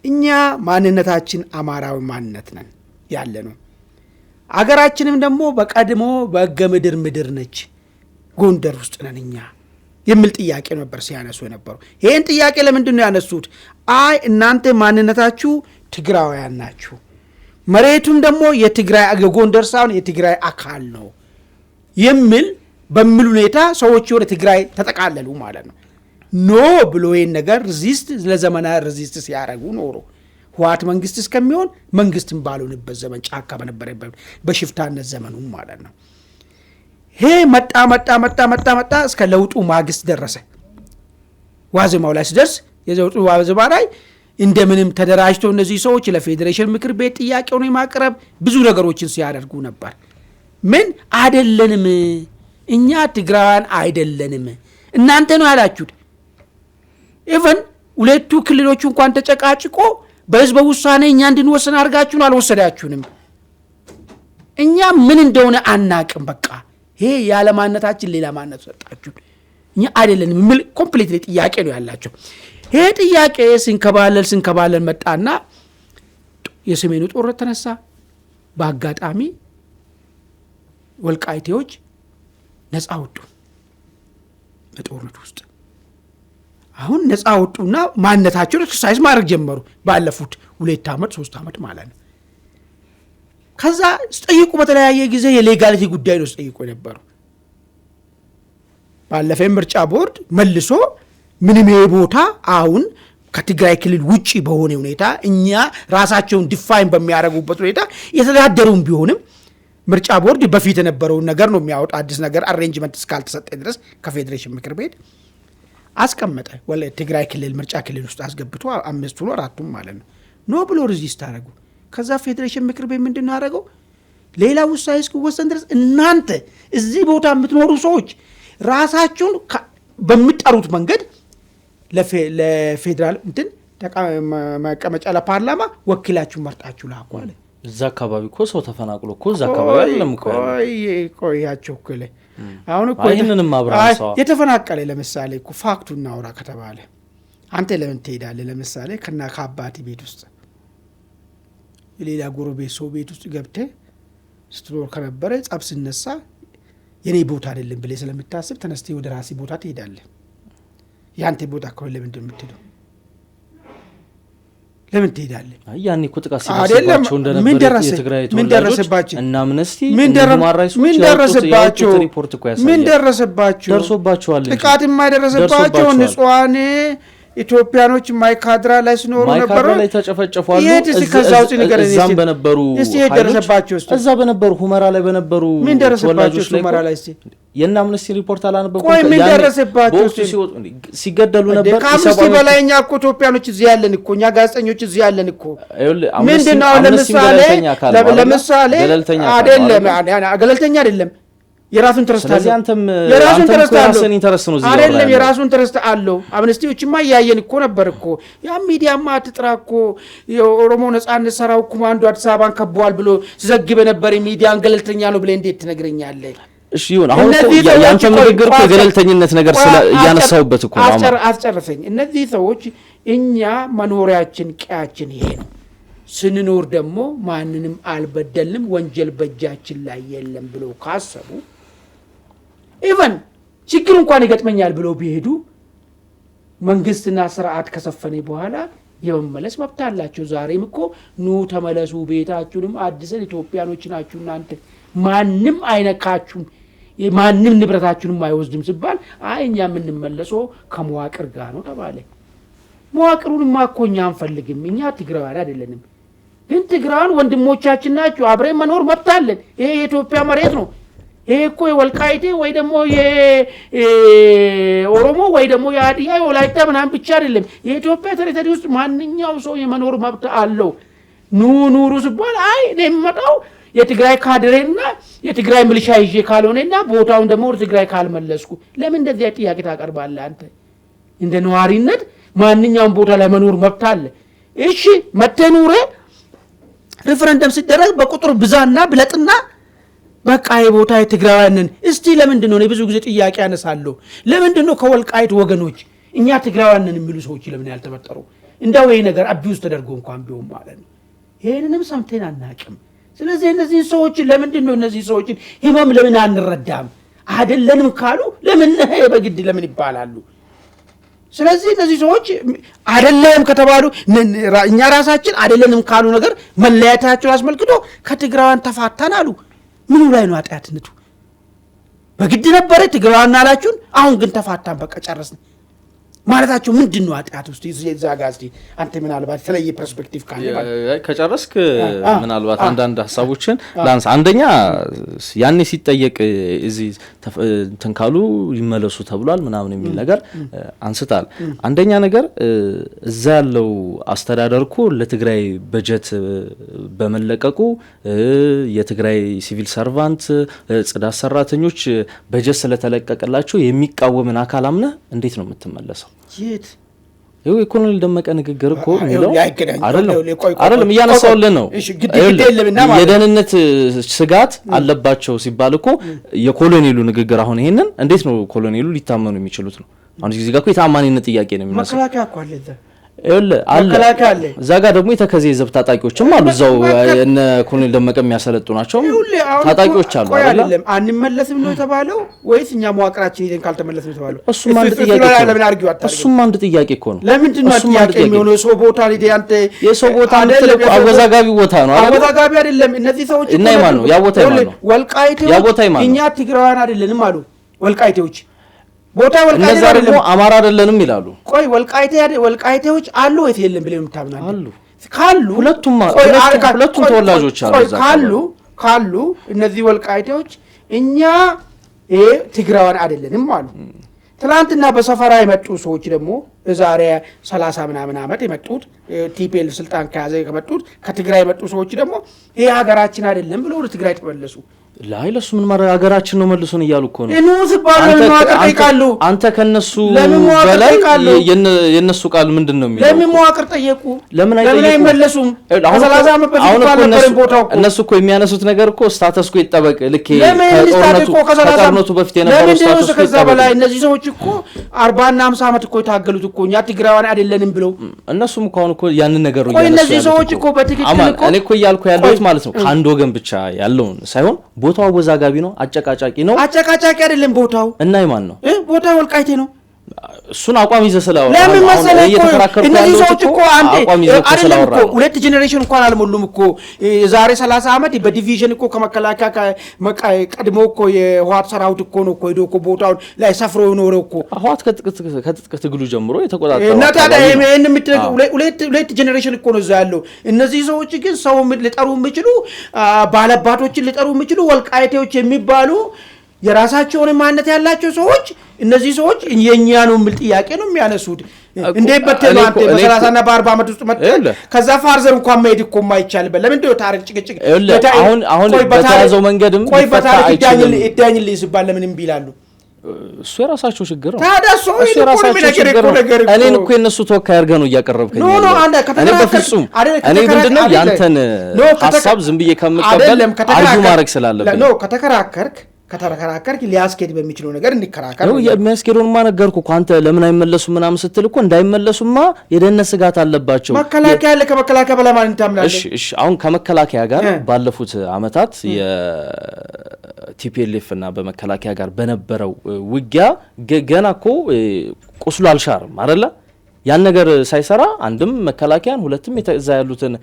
Speaker 2: እኛ ማንነታችን አማራዊ ማንነት ነን ያለ ነው። አገራችንም ደግሞ በቀድሞ በሕገ ምድር ነች፣ ጎንደር ውስጥ ነን እኛ የሚል ጥያቄ ነበር ሲያነሱ የነበረው። ይህን ጥያቄ ለምንድን ነው ያነሱት? አይ እናንተ ማንነታችሁ ትግራውያን ናችሁ፣ መሬቱም ደግሞ የትግራይ የጎንደር ሳይሆን የትግራይ አካል ነው የሚል በሚል ሁኔታ ሰዎች ወደ ትግራይ ተጠቃለሉ ማለት ነው። ኖ ብሎ ይህን ነገር ሬዚስት ለዘመናት ሬዚስት ሲያደርጉ ኖሮ ህወሓት መንግስት እስከሚሆን መንግስትን ባልሆነበት ዘመን ጫካ በነበረበት በሽፍታነት ዘመኑ ማለት ነው። ይሄ መጣ እስከ ለውጡ ማግስት ደረሰ። ዋዜማው ላይ ሲደርስ የለውጡ ዋዜማ ላይ እንደምንም ተደራጅተው እነዚህ ሰዎች ለፌዴሬሽን ምክር ቤት ጥያቄውን የማቅረብ ብዙ ነገሮችን ሲያደርጉ ነበር። ምን አይደለንም እኛ ትግራዋን አይደለንም እናንተ ነው ያላችሁት። ኢቨን ሁለቱ ክልሎች እንኳን ተጨቃጭቆ በህዝበ ውሳኔ እኛ እንድንወሰን አድርጋችሁን አልወሰዳችሁንም። እኛ ምን እንደሆነ አናቅም። በቃ ይሄ ያለ ማንነታችን ሌላ ማንነት ሰጣችሁን፣ እኛ አይደለንም የሚል ኮምፕሊትሊ ጥያቄ ነው ያላቸው። ይሄ ጥያቄ ስንከባለል መጣና የሰሜኑ ጦርነት ተነሳ። በአጋጣሚ ወልቃይቴዎች ነፃ ወጡ በጦርነት ውስጥ። አሁን ነፃ ወጡና ማንነታቸውን ኤክሰርሳይዝ ማድረግ ጀመሩ ባለፉት 2 ዓመት 3 ዓመት ማለት ነው። ከዛ ስጠይቁ በተለያየ ጊዜ የሌጋሊቲ ጉዳይ ነው ስጠይቁ የነበሩ። ባለፈ ምርጫ ቦርድ መልሶ ምንም ቦታ አሁን ከትግራይ ክልል ውጪ በሆነ ሁኔታ እኛ ራሳቸውን ዲፋይን በሚያደርጉበት ሁኔታ የተዳደሩም ቢሆንም ምርጫ ቦርድ በፊት የነበረውን ነገር ነው የሚያወጣ። አዲስ ነገር አሬንጅመንት እስካልተሰጠ ድረስ ከፌዴሬሽን ምክር ቤት አስቀመጠ። ወለ ትግራይ ክልል ምርጫ ክልል ውስጥ አስገብቶ 5 ነው 4 ማለት ነው ኖ ብሎ ሬዚስት አደረጉ። ከዛ ፌዴሬሽን ምክር ቤት ምንድነው ያደረገው? ሌላ ውሳኔ እስኪወሰን ድረስ እናንተ እዚህ ቦታ የምትኖሩ ሰዎች ራሳችሁን በሚጠሩት መንገድ ለፌዴራል እንትን መቀመጫ ለፓርላማ ወኪላችሁ መርጣችሁ ላኩ አለ።
Speaker 1: እዛ አካባቢ እኮ ሰው ተፈናቅሎ እኮ እዛ አካባቢ አይደለም እኮ
Speaker 2: ቆያቸው እኮ አሁን እኮ
Speaker 1: አይንንም አብራሳው
Speaker 2: የተፈናቀለ ለምሳሌ እኮ ፋክቱ እናውራ ከተባለ አንተ ለምን ትሄዳለህ? ለምሳሌ ከአባቲ ቤት ውስጥ የሌላ ጎረቤት ሰው ቤት ውስጥ ገብተህ ስትኖር ከነበረ ጸብ ሲነሳ የኔ ቦታ አይደለም ብለህ ስለምታስብ ተነስተህ ወደ ራሴ ቦታ ትሄዳለህ። ያንተ ቦታ ከሆነ ለምን እንደምትሄደው ለምን ትሄዳለህ?
Speaker 1: ያኔ እኮ ጥቃት ሲደርስባቸው እንደነበረ የትግራይ ተወላጆች እና አምነስቲ
Speaker 2: ምን ደረሰባቸው? ጥቃት የማይደረሰባቸው ንጹሃን ኢትዮጵያኖች ማይካድራ ላይ ሲኖሩ ነበሩ።
Speaker 1: ማይካድራ ላይ ተጨፈጨፏሉ። እዛም በነበሩ እዛ በነበሩ ሁመራ ላይ በነበሩ
Speaker 2: ምን ደረሰባቸው? ሁመራ ላይ
Speaker 1: የና አምነስቲ ሪፖርት አላነበብኩም።
Speaker 2: ቆይ ምን ደረሰባቸው?
Speaker 1: ሲገደሉ ነበር።
Speaker 2: ከአምስቲ በላይ እኛ እኮ ኢትዮጵያኖች እዚህ ያለን እኮ እኛ ጋዜጠኞች እዚህ ያለን እኮ ምንድነው? ለምሳሌ ገለልተኛ አይደለም የራሱን ትረስት አለው። የራሱን ትረስት አለው አይደለም? የራሱን ትረስት አለው። አምነስቲዎችማ እያየን እኮ ነበር እኮ ያ ሚዲያማ አትጥራ እኮ የኦሮሞ ነጻነት ሰራው ኮማንዶ አዲስ አበባን ከበዋል ብሎ ሲዘግብ ነበር። ሚዲያን ገለልተኛ ነው ብለህ እንዴት ትነግረኛለህ?
Speaker 1: እሺ ይሁን። አሁን ያንተ ንግግር እኮ የገለልተኝነት ነገር እያነሳውበት እኮ ነው።
Speaker 2: አስጨርሰኝ። እነዚህ ሰዎች እኛ መኖሪያችን ቀያችን ይሄ ነው፣ ስንኖር ደግሞ ማንንም አልበደልንም፣ ወንጀል በእጃችን ላይ የለም ብለው ካሰቡ ኢቨን ችግር እንኳን ይገጥመኛል ብለው ቢሄዱ መንግስትና ስርዓት ከሰፈነ በኋላ የመመለስ መብት አላቸው። ዛሬም እኮ ኑ ተመለሱ፣ ቤታችሁንም አድሰን ኢትዮጵያኖች ናችሁ እናንተ ማንም አይነካችሁም፣ ማንም ንብረታችሁንም አይወስድም ሲባል አይ እኛ የምንመለሰው ከመዋቅር ጋር ነው ተባለ። መዋቅሩንማ እኮ እኛ አንፈልግም፣ እኛ ትግራዋን አይደለንም። ግን ትግራዋን ወንድሞቻችን ናቸው፣ አብረን መኖር መብት አለን። ይሄ የኢትዮጵያ መሬት ነው። ይሄ እኮ የወልቃይቴ ወይ ደግሞ የኦሮሞ ወይ ደግሞ የሀዲያ የወላይታ ምናምን ብቻ አይደለም። የኢትዮጵያ ቴሪቶሪ ውስጥ ማንኛውም ሰው የመኖር መብት አለው። ኑሩ ሲባል አይ እኔ የምመጣው የትግራይ ካድሬና የትግራይ ሚሊሻ ይዤ ካልሆነና ቦታውን ደግሞ ወደ ትግራይ ካልመለስኩ ለምን እንደዚህ ጥያቄ ታቀርባለህ አንተ? እንደ ነዋሪነት ማንኛውም ቦታ ላይ መኖር መብት አለ። እሺ መተኑረ ሪፈረንደም ሲደረግ በቁጥር ብዛና ብለጥና በቃ የቦታ የትግራውያንን እስቲ ለምንድን ነው ብዙ ጊዜ ጥያቄ ያነሳለሁ። ለምንድን ነው ከወልቃይት ወገኖች እኛ ትግራውያንን የሚሉ ሰዎች ለምን ያልተፈጠሩ? እንደው ይሄ ነገር አቢውስ ተደርጎ እንኳን ቢሆን ማለት ነው። ይሄንንም ሰምተን አናውቅም። ስለዚህ እነዚህ ሰዎች ለምንድን ነው እነዚህ ሰዎች ህመም ለምን አንረዳም? አይደለንም ካሉ ለምን በግድ ለምን ይባላሉ? ስለዚህ እነዚህ ሰዎች አይደለም ከተባሉ እኛ ራሳችን አይደለንም ካሉ ነገር መለያየታቸውን አስመልክቶ ከትግራዋን ተፋታን አሉ። ምኑ ላይ ነው ኃጢአትነቱ? በግድ ነበረ ትግራዋን አላችሁን፣ አሁን ግን ተፋታን በቃ ጨረስን ማለታቸው ምንድን ነው ኃጢአት ውስጥ እዛ ጋር እስቲ አንተ ምናልባት የተለየ ፐርስፔክቲቭ ካለ
Speaker 1: ከጨረስክ ምናልባት አንዳንድ ሀሳቦችን ላንስ። አንደኛ ያኔ ሲጠየቅ እዚህ ተንካሉ ይመለሱ ተብሏል ምናምን የሚል ነገር አንስታል። አንደኛ ነገር እዛ ያለው አስተዳደር እኮ ለትግራይ በጀት በመለቀቁ የትግራይ ሲቪል ሰርቫንት ጽዳት ሰራተኞች በጀት ስለተለቀቀላቸው የሚቃወምን አካል አምነ እንዴት ነው የምትመለሰው?
Speaker 2: የት
Speaker 1: ይኸው የኮሎኔል ደመቀ ንግግር እኮ የሚለው አይደለም እያነሳውልን ነው። የደህንነት ስጋት አለባቸው ሲባል እኮ የኮሎኔሉ ንግግር አሁን ይሄንን እንዴት ነው ኮሎኔሉ ሊታመኑ የሚችሉት ነው? አሁን እዚህ ጋር እኮ የታማኝነት ጥያቄ ነው የሚመስለው።
Speaker 2: መከላከያ እኮ አለ
Speaker 1: አለ እዛ ጋር ደግሞ የተከዜ ዘብ ታጣቂዎችም አሉ። እዛው እነ ኮሎኔል ደመቀ የሚያሰለጡ ናቸው ታጣቂዎች አሉ አይደለም?
Speaker 2: አንመለስም ነው የተባለው ወይስ እኛ መዋቅራችን ይዘን ካልተመለስን ነው የተባለው?
Speaker 1: እሱም አንድ ጥያቄ እኮ ነው።
Speaker 2: ለምንድን ነው ጥያቄ የሚሆነው? የሰው ቦታ ላይ አንተ
Speaker 1: የሰው ቦታ አይደለም፣ አወዛጋቢ ቦታ ነው አይደል?
Speaker 2: አወዛጋቢ አይደለም። እነዚህ ሰዎች
Speaker 1: እና ማን ነው ያ ቦታ? ማን ነው
Speaker 2: ወልቃይቴዎች? እኛ ትግራዋን አይደለንም አሉ ወልቃይቴዎች። ቦታ ወልቃይቴ
Speaker 1: ደግሞ አማራ አይደለንም ይላሉ።
Speaker 2: ቆይ ወልቃይቴዎች አሉ ወይስ የለም ብለው የምታምናለህ?
Speaker 1: አሉ
Speaker 2: ካሉ
Speaker 1: ሁለቱም ተወላጆች
Speaker 2: ካሉ እነዚህ ወልቃይቴዎች እኛ ትግራዋን አይደለንም አሉ። ትላንትና በሰፈራ የመጡ ሰዎች ደግሞ ዛሬ 30 ምናምን ዓመት የመጡት ቲፒኤል ስልጣን ከያዘ ከመጡት ከትግራይ የመጡ ሰዎች ደግሞ ይሄ ሀገራችን አይደለም ብለው ወደ ትግራይ ተመለሱ።
Speaker 1: ላይ ለሱ ምን ማድረግ ሀገራችን ነው መልሶን እያሉ እኮ ነው። አንተ ከነሱ በላይ የነሱ ቃል ምንድነው የሚለው?
Speaker 2: ለምን መዋቅር ጠየቁ?
Speaker 1: ለምን አይመለሱም? እነሱ እኮ የሚያነሱት ነገር እኮ ስታተስ ኮ ይጠበቅ። ልክ ከጦርነቱ በፊት የነበረው ስታተስ ኮ
Speaker 2: ከዛ በላይ እነዚህ ሰዎች እኮ 40 እና 50 ዓመት እኮ የታገሉት እኮ እኛ ትግራዋን አይደለንም ብለው
Speaker 1: እነሱም እኮ አሁን እኮ ያንን ነገር ነው።
Speaker 2: ቆይ እነዚህ ሰዎች እኮ በትክክል እኮ
Speaker 1: እኔ እኮ እያልኩ ያለሁት ማለት ነው ከአንድ ወገን ብቻ ያለውን ሳይሆን ቦታው አወዛጋቢ ነው፣ አጨቃጫቂ ነው።
Speaker 2: አጨቃጫቂ አይደለም ቦታው።
Speaker 1: እና የማን ነው
Speaker 2: ቦታው? ወልቃይቴ ነው።
Speaker 1: እሱን አቋም ይዘህ ስለአወራ
Speaker 2: ለምን መሰለህ እኮ እነዚህ ሰዎች እኮ አንዴ አይደለም እኮ ሁለት ጄኔሬሽን እንኳን አልሞሉም እኮ የዛሬ 30 ዓመት በዲቪዥን እኮ ከመከላከያ ቀድሞ እኮ የህወሓት ሰራዊት እኮ ነው እኮ ሄዶ እኮ ቦታውን ላይ ሰፍሮ የኖረው እኮ
Speaker 1: ህወሓት ከጥቅት ትግሉ ጀምሮ የተቆጣጠረው
Speaker 2: እና ታዲያ ይሄን ሁለት ጄኔሬሽን እኮ ነው እዛ ያለው። እነዚህ ሰዎች ግን ሰው ሊጠሩ የሚችሉ ባለባቶችን ሊጠሩ የሚችሉ ወልቃይቴዎች የሚባሉ የራሳቸውን ማንነት ያላቸው ሰዎች እነዚህ ሰዎች የኛ ነው የሚል ጥያቄ ነው የሚያነሱት። እንዴ በተማንተ በ30 እና በ40 ዓመት ውስጥ መጥተህ ከዛ ፋርዘር እንኳን መሄድ እኮ የማይቻልበት ለምን እንደው ታሪክ ጭቅጭቅ
Speaker 1: አሁን በተያዘው መንገድም
Speaker 2: ቆይ ይዳኝልኝ ሲባል ለምን እምቢ ይላሉ?
Speaker 1: እሱ የራሳቸው ችግር ነው።
Speaker 2: ታዲያ እሱ የራሳቸው ችግር ነው።
Speaker 1: እኔን እኮ የነሱ ተወካይ አድርገህ ነው እያቀረብከኝ። እኔ በፍጹም እኔ ምንድነው ያንተን ሐሳብ ዝም ብዬ ከምቀበል አርጉ ማድረግ ስላለብኝ
Speaker 2: ነው። ከተከራከርክ ሊያስኬድ በሚችለው ነገር እንከራከር ነው።
Speaker 1: የሚያስኬደውንማ ነገርኩ እኮ አንተ ለምን አይመለሱም ምናምን ስትል እኮ እንዳይመለሱማ የደህንነት ስጋት አለባቸው።
Speaker 2: መከላከያ አለ። ከመከላከያ በላይ ማን ታምናለህ?
Speaker 1: እሺ አሁን ከመከላከያ ጋር ባለፉት አመታት የቲፒኤልኤፍ እና በመከላከያ ጋር በነበረው ውጊያ ገና እኮ ቁስሉ አልሻርም አይደለ? ያን ነገር ሳይሰራ አንድም መከላከያን ሁለትም እዛ ያሉትን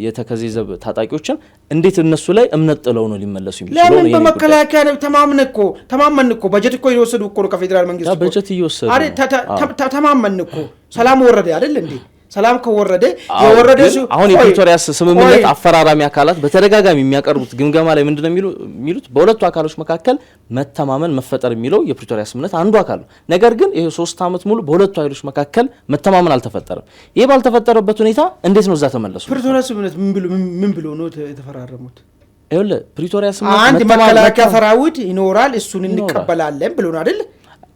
Speaker 1: የተከዘዘብ ታጣቂዎችን እንዴት እነሱ ላይ እምነት ጥለው ነው ሊመለሱ የሚችለው?
Speaker 2: ለምን በመከላከያ ነው ተማመን እኮ በጀት እኮ ይወሰዱ እኮ ነው ከፌደራል መንግስት
Speaker 1: እኮ በጀት ይወሰዱ
Speaker 2: አይደል? ተማመን እኮ ሰላም ወረደ አይደል እንዴ? ሰላም ከወረደ የወረደ
Speaker 1: አሁን የፕሪቶሪያ ስምምነት አፈራራሚ አካላት በተደጋጋሚ የሚያቀርቡት ግምገማ ላይ ምንድነው የሚሉት በሁለቱ አካሎች መካከል መተማመን መፈጠር የሚለው የፕሪቶሪያ ስምምነት አንዱ አካል ነው። ነገር ግን ይሄ 3 ዓመት ሙሉ በሁለቱ ኃይሎች መካከል መተማመን አልተፈጠረም። ይሄ ባልተፈጠረበት ሁኔታ እንዴት ነው እዛ ተመለሱ?
Speaker 2: ፕሪቶሪያ ስምምነት ምን ብሎ ነው የተፈራረሙት?
Speaker 1: ይኸውልህ ፕሪቶሪያ ስምምነት
Speaker 2: አንድ መከላከያ ሰራዊት ይኖራል እሱን እንቀበላለን ብሎ ነው አይደል?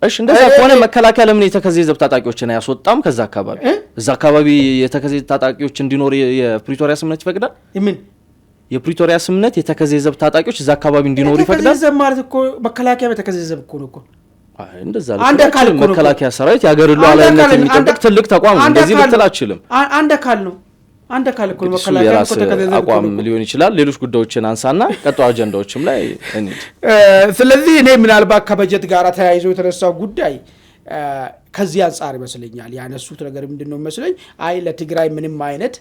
Speaker 1: እሺ እንደዛ ከሆነ መከላከያ ለምን የተከዘዘብ ታጣቂዎችን አያስወጣም? ከዛ አካባቢ እዛ አካባቢ የተከዘዘብ ታጣቂዎች እንዲኖር የፕሪቶሪያ ስምምነት ይፈቅዳል?
Speaker 2: ምን
Speaker 1: የፕሪቶሪያ ስምምነት የተከዘዘብ ታጣቂዎች እዛ አካባቢ እንዲኖር ይፈቅዳል?
Speaker 2: የተከዘዘብ ማለት እኮ መከላከያ የተከዘዘብ እኮ ነው።
Speaker 1: እንደዛ አንድ አካል እኮ መከላከያ ሰራዊት ያገር ሉዓላዊነት የሚጠብቅ ትልቅ ተቋም ነው። እንደዚህ ልትል አትችልም።
Speaker 2: አንድ አካል ነው። አንድ አካል እኮ መከላከያ
Speaker 1: እኮ ተከዘዘብ አቋም ሊሆን ይችላል። ሌሎች ጉዳዮችን አንሳና ቀጣው አጀንዳዎችም ላይ እንዴ።
Speaker 2: ስለዚህ እኔ ምናልባት ከበጀት ጋር ተያይዞ የተነሳው ጉዳይ ከዚህ አንፃር ይመስለኛል ያነሱት ነገር ምንድነው መስለኝ አይ ለትግራይ ምንም አይነት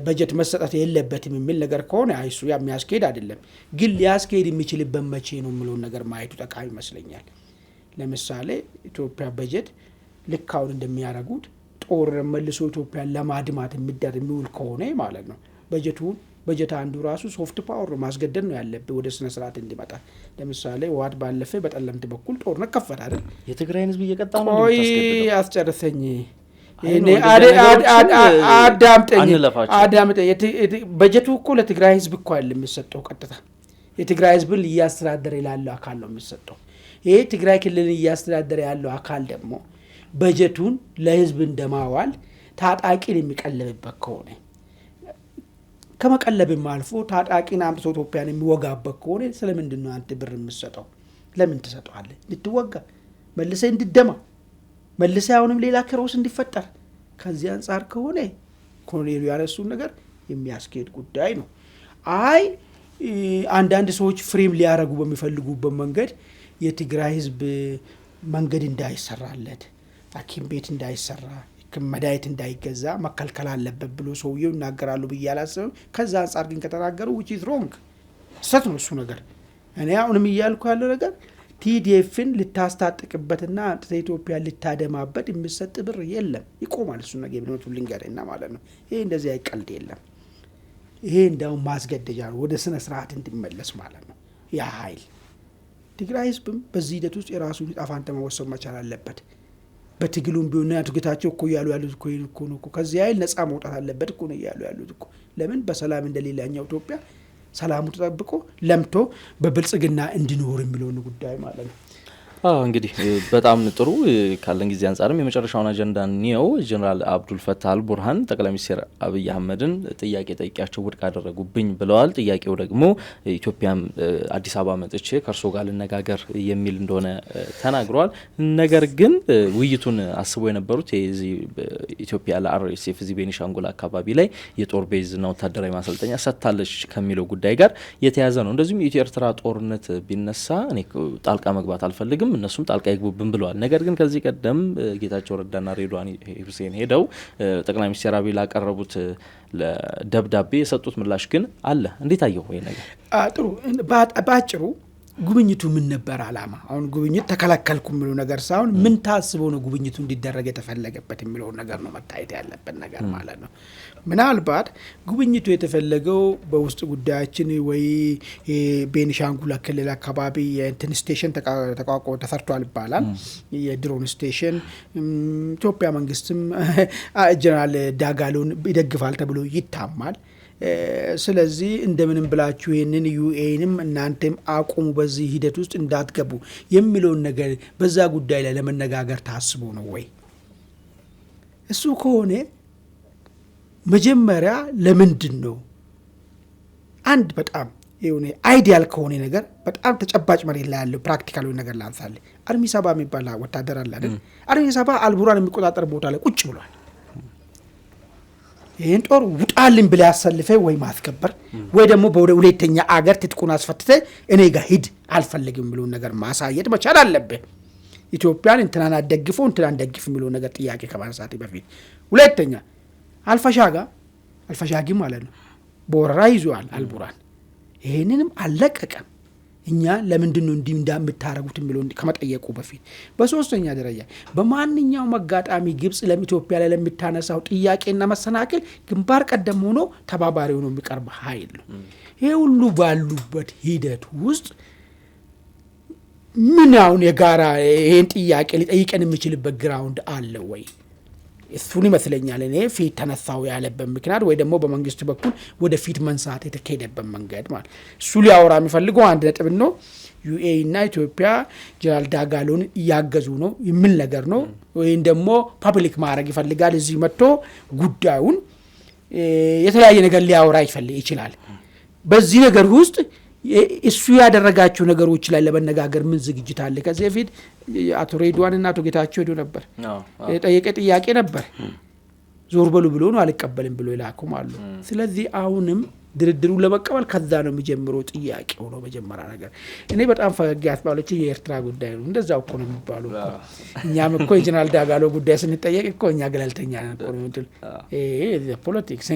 Speaker 2: በጀት መሰጠት የለበትም የሚል ነገር ከሆነ አይሱ የሚያስኬድ አይደለም። ግን ሊያስኬድ የሚችልበት መቼ ነው የሚለው ነገር ማየቱ ጠቃሚ ይመስለኛል። ለምሳሌ ኢትዮጵያ በጀት ልካውን እንደሚያደርጉት ጦር መልሶ ኢትዮጵያን ለማድማት የሚውል ከሆነ ማለት ነው በጀት አንዱ ራሱ ሶፍት ፓወር ማስገደድ ነው ያለበት ወደ ስነ ስርዓት እንዲመጣ። ለምሳሌ ዋት ባለፈ በጠለምት በኩል ጦርነት ከፈተ አይደል?
Speaker 1: የትግራይን ህዝብ እየቀጣ ነው
Speaker 2: እንደምታስገድደው። አስጨርሰኝ እኔ አዳምጠኝ። በጀቱ እኮ ለትግራይ ህዝብ እኮ አይደለም የሚሰጠው ቀጥታ የትግራይ ህዝብን እያስተዳደረ ያለው አካል ነው የሚሰጠው። ይሄ ትግራይ ክልልን እያስተዳደረ ያለው አካል ደግሞ በጀቱን ለህዝብ እንደማዋል ታጣቂን የሚቀለብበት ከሆነ ከመቀለብም አልፎ ታጣቂን አምጥቶ ኢትዮጵያን የሚወጋበት ከሆነ ስለምንድን ነው አንተ ብር የምትሰጠው? ለምን ትሰጠዋለህ? እንድትወጋ መልሰህ እንድደማ መልሰህ አሁንም ሌላ ክሮስ እንዲፈጠር። ከዚህ አንፃር ከሆነ ኮሎኔሉ ያነሱን ነገር የሚያስኬድ ጉዳይ ነው። አይ አንዳንድ ሰዎች ፍሬም ሊያረጉ በሚፈልጉበት መንገድ የትግራይ ህዝብ መንገድ እንዳይሰራለት ሐኪም ቤት እንዳይሰራ መድኃኒት እንዳይገዛ መከልከል አለበት ብሎ ሰውየው ይናገራሉ ብዬ አላስብም። ከዛ አንፃር ግን ከተናገሩ which is wrong ሰት ነው እሱ ነገር። እኔ አሁንም እያልኩ ያለው ነገር ቲዲኤፍን ልታስታጥቅበትና ኢትዮጵያ ልታደማበት የሚሰጥ ብር የለም። ይቆማል እሱ ነገር ብለውት ልንገርና ማለት ነው። ይሄ እንደዚህ አይቀልድ የለም። ይሄ እንደው ማስገደጃ ነው ወደ ስነ ስርዓት እንዲመለስ ማለት ነው። ያ ኃይል ትግራይ ህዝብም በዚህ ሂደት ውስጥ የራሱን ጣፋንተ መወሰን መቻል አለበት። በትግሉም ቢሆን ያቱግታቸው እኮ ያሉት እኮ ነው ከዚህ ኃይል ነፃ መውጣት አለበት እኮ ነው ያሉት እኮ። ለምን በሰላም እንደሌላኛው ኢትዮጵያ ሰላሙ ተጠብቆ ለምቶ በብልጽግና እንዲኖር የሚለው ጉዳይ ማለት ነው።
Speaker 1: እንግዲህ በጣም ጥሩ ካለን ጊዜ አንፃርም የመጨረሻውን አጀንዳ ነው። ጀነራል አብዱል ፈታህ አልቡርሃን ጠቅላይ ሚኒስትር አብይ አህመድን ጥያቄ ጠይቂያቸው ውድቅ አደረጉብኝ ብለዋል። ጥያቄው ደግሞ ኢትዮጵያም አዲስ አበባ መጥቼ ከእርሶ ጋር ልነጋገር የሚል እንደሆነ ተናግረዋል። ነገር ግን ውይይቱን አስበው የነበሩት ኢትዮጵያ ለአርኤስኤፍ እዚህ ቤኒሻንጉል አካባቢ ላይ የጦር ቤዝና ወታደራዊ ማሰልጠኛ ሰጥታለች ከሚለው ጉዳይ ጋር የተያዘ ነው። እንደዚሁም የኢትዮ ኤርትራ ጦርነት ቢነሳ እኔ ጣልቃ መግባት አልፈልግም እነሱም ጣልቃ ይግቡብን ብለዋል። ነገር ግን ከዚህ ቀደም ጌታቸው ረዳና ሬድዋን ሁሴን ሄደው ጠቅላይ ሚኒስትር አብይ ላቀረቡት ለደብዳቤ የሰጡት ምላሽ ግን አለ። እንዴት አየው ወይ ነገር?
Speaker 2: ጥሩ ባጭሩ ጉብኝቱ ምን ነበር አላማ? አሁን ጉብኝት ተከለከልኩ የሚለው ነገር ሳይሆን ምን ታስበው ነው ጉብኝቱ እንዲደረግ የተፈለገበት የሚለው ነገር ነው መታየት ያለበት ነገር ማለት ነው። ምናልባት ጉብኝቱ የተፈለገው በውስጥ ጉዳያችን ወይ ቤኒሻንጉል ክልል አካባቢ የእንትን ስቴሽን ተቋቁሞ ተሰርቷል ይባላል፣ የድሮን ስቴሽን ኢትዮጵያ መንግስትም ጀነራል ዳጋሎን ይደግፋል ተብሎ ይታማል። ስለዚህ እንደምንም ብላችሁ ይህንን ዩኤንም እናንተም አቁሙ በዚህ ሂደት ውስጥ እንዳትገቡ የሚለውን ነገር በዛ ጉዳይ ላይ ለመነጋገር ታስቦ ነው ወይ? እሱ ከሆነ መጀመሪያ ለምንድን ነው አንድ በጣም የሆነ አይዲያል ከሆነ ነገር በጣም ተጨባጭ መሬት ላይ ያለው ፕራክቲካል ነገር ላንሳለ። አርሚ ሰባ የሚባል ወታደር አለ አይደል? አርሚ ሰባ አልቡራን የሚቆጣጠር ቦታ ላይ ቁጭ ብሏል። ይህን ጦር ውጣልን ብለ ያሰልፈ ወይ ማስከበር ወይ ደግሞ በሁለተኛ አገር ትጥቁን አስፈትተ እኔ ጋር ሂድ አልፈልግም ብሎ ነገር ማሳየት መቻል አለበት። ኢትዮጵያን እንትናን አደግፎ እንትናን ደግፍ የሚለው ነገር ጥያቄ ከማንሳቴ በፊት ሁለተኛ አልፈሻጊ ማለት ነው በወረራ ይዟል አልቡራን። ይሄንንም አለቀቀም። እኛ ለምንድነው እንዲህ እንደምታረጉት የሚለው ከመጠየቁ በፊት በሶስተኛ ደረጃ በማንኛውም አጋጣሚ ግብጽ ለኢትዮጵያ ላይ ለሚታነሳው ጥያቄና መሰናክል ግንባር ቀደም ሆኖ ተባባሪ ሆኖ የሚቀርብ ኃይል ነው። ይሄ ሁሉ ባሉበት ሂደት ውስጥ ምን አሁን የጋራ ይሄን ጥያቄ ሊጠይቀን የሚችልበት ግራውንድ አለ ወይ? እሱን ይመስለኛል እኔ ፊት ተነሳው ያለበት ምክንያት ወይ ደግሞ በመንግስት በኩል ወደ ፊት መንሳት የተካሄደበት መንገድ ማለት እሱ ሊያወራ የሚፈልገው አንድ ነጥብ ነው። ዩኤኢ እና ኢትዮጵያ ጀነራል ዳጋሎን እያገዙ ነው የሚል ነገር ነው። ወይም ደግሞ ፐብሊክ ማድረግ ይፈልጋል። እዚህ መጥቶ ጉዳዩን የተለያየ ነገር ሊያወራ ይችላል። በዚህ ነገር ውስጥ እሱ ያደረጋቸው ነገሮች ላይ ለመነጋገር ምን ዝግጅት አለ? ከዚህ በፊት አቶ ሬድዋን እና አቶ ጌታቸው ሄዶ ነበር። የጠየቀ ጥያቄ ነበር። ዞር በሉ ብሎ ነው አልቀበልም ብሎ ይላኩም አሉ። ስለዚህ አሁንም ድርድሩን ለመቀበል ከዛ ነው የሚጀምረው ጥያቄ ሆኖ መጀመሪያ ነገር እኔ በጣም ፈገግ ያስባለች የኤርትራ ጉዳይ ነው። እንደዛው እኮ ነው የሚባለው። እኛም እኮ የጀነራል ዳጋሎ ጉዳይ ስንጠየቅ እኮ እኛ ገለልተኛ ነን እኮ ነው እንትን ፖለቲክስ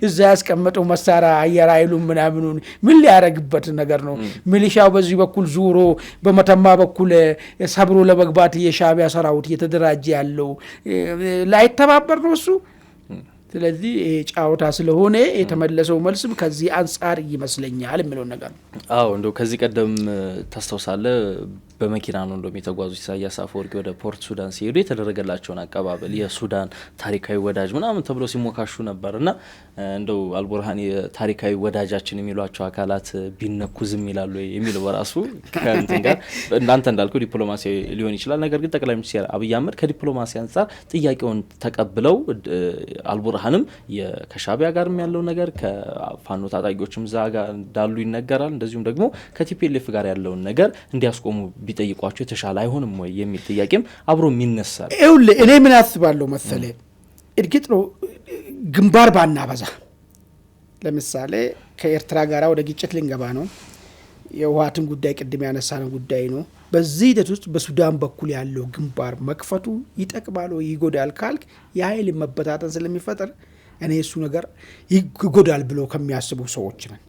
Speaker 2: እዛ ያስቀመጠው መሳሪያ አየር ኃይሉ ምናምኑን ምን ሊያረግበት ነገር ነው? ሚሊሻው በዚህ በኩል ዙሮ በመተማ በኩል ሰብሮ ለመግባት የሻዕቢያ ሰራዊት እየተደራጀ ያለው ላይተባበር ነው እሱ። ስለዚህ ጫውታ ስለሆነ የተመለሰው መልስ ከዚህ አንፃር ይመስለኛል የሚለው ነገር ነው።
Speaker 1: አዎ እንደው ከዚህ ቀደም ታስተውሳለህ በመኪና ነው እንደም የተጓዙ ኢሳያስ አፈወርቂ ወደ ፖርት ሱዳን ሲሄዱ የተደረገላቸውን አቀባበል የሱዳን ታሪካዊ ወዳጅ ምናምን ተብሎ ሲሞካሹ ነበርና እንደው አልቡርሃን የታሪካዊ ወዳጃችን የሚሏቸው አካላት ቢነኩ ዝም ይላሉ የሚለው በራሱ ከእንትን ጋር እናንተ እንዳልከው ዲፕሎማሲ ሊሆን ይችላል። ነገር ግን ጠቅላይ ሚኒስትር አብይ አህመድ ከዲፕሎማሲ አንፃር ጥያቄውን ተቀብለው አልቡርሃንም ከሻዕቢያ ጋርም ያለው ነገር ከፋኖ ታጣቂዎችም ዛጋ እንዳሉ ይነገራል። እንደዚሁም ደግሞ ከቲፒኤልኤፍ ጋር ያለውን ነገር እንዲያስቆሙ ቢጠይቋቸው የተሻለ አይሆንም ወይ የሚል ጥያቄም አብሮ የሚነሳል።
Speaker 2: እኔ ምን አስባለሁ መሰለ እርግጥ ነው ግንባር ባናበዛ ለምሳሌ ከኤርትራ ጋር ወደ ግጭት ልንገባ ነው። የውሃትን ጉዳይ ቅድም ያነሳነው ጉዳይ ነው። በዚህ ሂደት ውስጥ በሱዳን በኩል ያለው ግንባር መክፈቱ ይጠቅማል ወይ ይጎዳል ካልክ የኃይል መበታተን ስለሚፈጠር እኔ እሱ ነገር ይጎዳል ብሎ ከሚያስቡ ሰዎች ነን።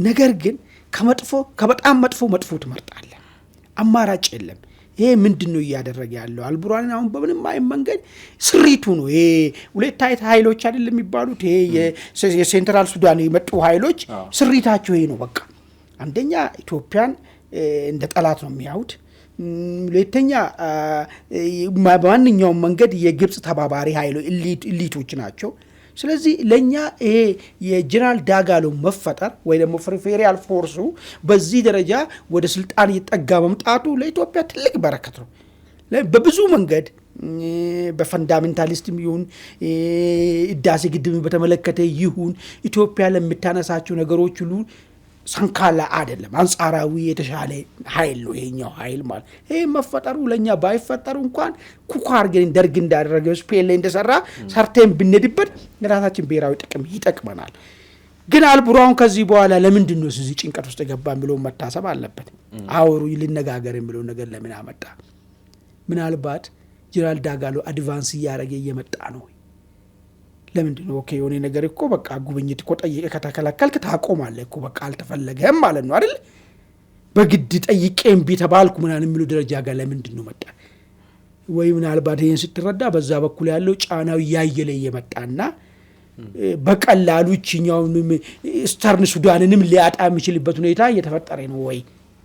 Speaker 2: ነገር ግን ከበጣም መጥፎ ትመርጣለህ። አማራጭ የለም። ይሄ ምንድነው እያደረገ ያለው? አልቡርሃን አሁን በምንም አይነት መንገድ ስሪቱ ነው። ይሄ ሁለት አይነት ኃይሎች አይደለም የሚባሉት። ይሄ የሴንትራል ሱዳን የመጡ ኃይሎች ስሪታቸው ይሄ ነው። በቃ አንደኛ ኢትዮጵያን እንደ ጠላት ነው የሚያዩት። ሁለተኛ በማንኛውም መንገድ የግብጽ ተባባሪ ኃይሎች ኢሊቶች ናቸው። ስለዚህ ለኛ ይሄ የጀነራል ዳጋሎ መፈጠር ወይ ደግሞ ፕሪፌሪያል ፎርሱ በዚህ ደረጃ ወደ ስልጣን እየጠጋ መምጣቱ ለኢትዮጵያ ትልቅ በረከት ነው። በብዙ መንገድ በፈንዳሜንታሊስትም ይሁን ህዳሴ ግድብን በተመለከተ ይሁን ኢትዮጵያ ለምታነሳቸው ነገሮች ሁሉ ሰንካላ አይደለም፣ አንጻራዊ የተሻለ ኃይል ነው ይሄኛው ኃይል ማለት። ይሄ መፈጠሩ ለኛ ባይፈጠሩ እንኳን ኩካር ግን ደርግ እንዳደረገው ስፔን ላይ እንደሰራ ሰርተን ብንድበት ለራሳችን ብሔራዊ ጥቅም ይጠቅመናል። ግን አልቡራውን ከዚህ በኋላ ለምንድን ነው እዚህ ጭንቀት ውስጥ ገባን ብሎ መታሰብ አለበት። አውሩ ይልነጋገር የሚለው ነገር ለምን አመጣ? ምናልባት ጀነራል ዳጋሎ አድቫንስ እያደረገ እየመጣ ነው። ለምንድን ነው ኦኬ የሆነ ነገር እኮ በቃ ጉብኝት እኮ ጠይቀህ ከተከለከልክ ታቆማለህ እኮ በቃ አልተፈለገም ማለት ነው አይደል? በግድ ጠይቄ እምቢ ተባልኩ ምናምን የሚሉ ደረጃ ጋር ለምንድን ነው መጣ? ወይ ምናልባት ይሄን ስትረዳ በዛ በኩል ያለው ጫናው ያየለ እየመጣና በቀላሉ እቺኛውንም ኢስተርን ሱዳንንም ሊያጣ የሚችልበት ሁኔታ እየተፈጠረ ነው ወይ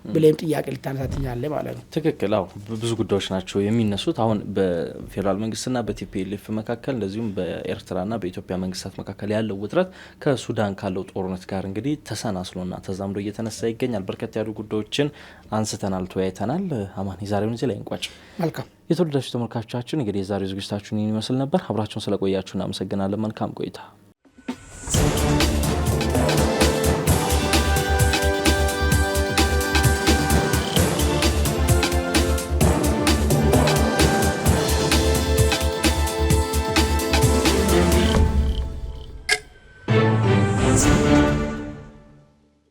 Speaker 2: ብለም ጥያቄ ልታነሳትኛለህ ማለት ነው።
Speaker 1: ትክክል። አዎ ብዙ ጉዳዮች ናቸው የሚነሱት አሁን በፌደራል መንግስትና በቲፒኤልኤፍ መካከል እንደዚሁም በኤርትራና በኢትዮጵያ መንግስታት መካከል ያለው ውጥረት ከሱዳን ካለው ጦርነት ጋር እንግዲህ ተሰናስሎና ተዛምዶ እየተነሳ ይገኛል። በርከት ያሉ ጉዳዮችን አንስተናል፣ ተወያይተናል። አማን የዛሬውን እዚህ ላይ እንቋጭ።
Speaker 2: መልካም
Speaker 1: የተወደዳችሁ ተመልካቾቻችን እንግዲህ የዛሬው ዝግጅታችን ይመስል ነበር። አብራችሁን ስለቆያችሁ እናመሰግናለን። መልካም ቆይታ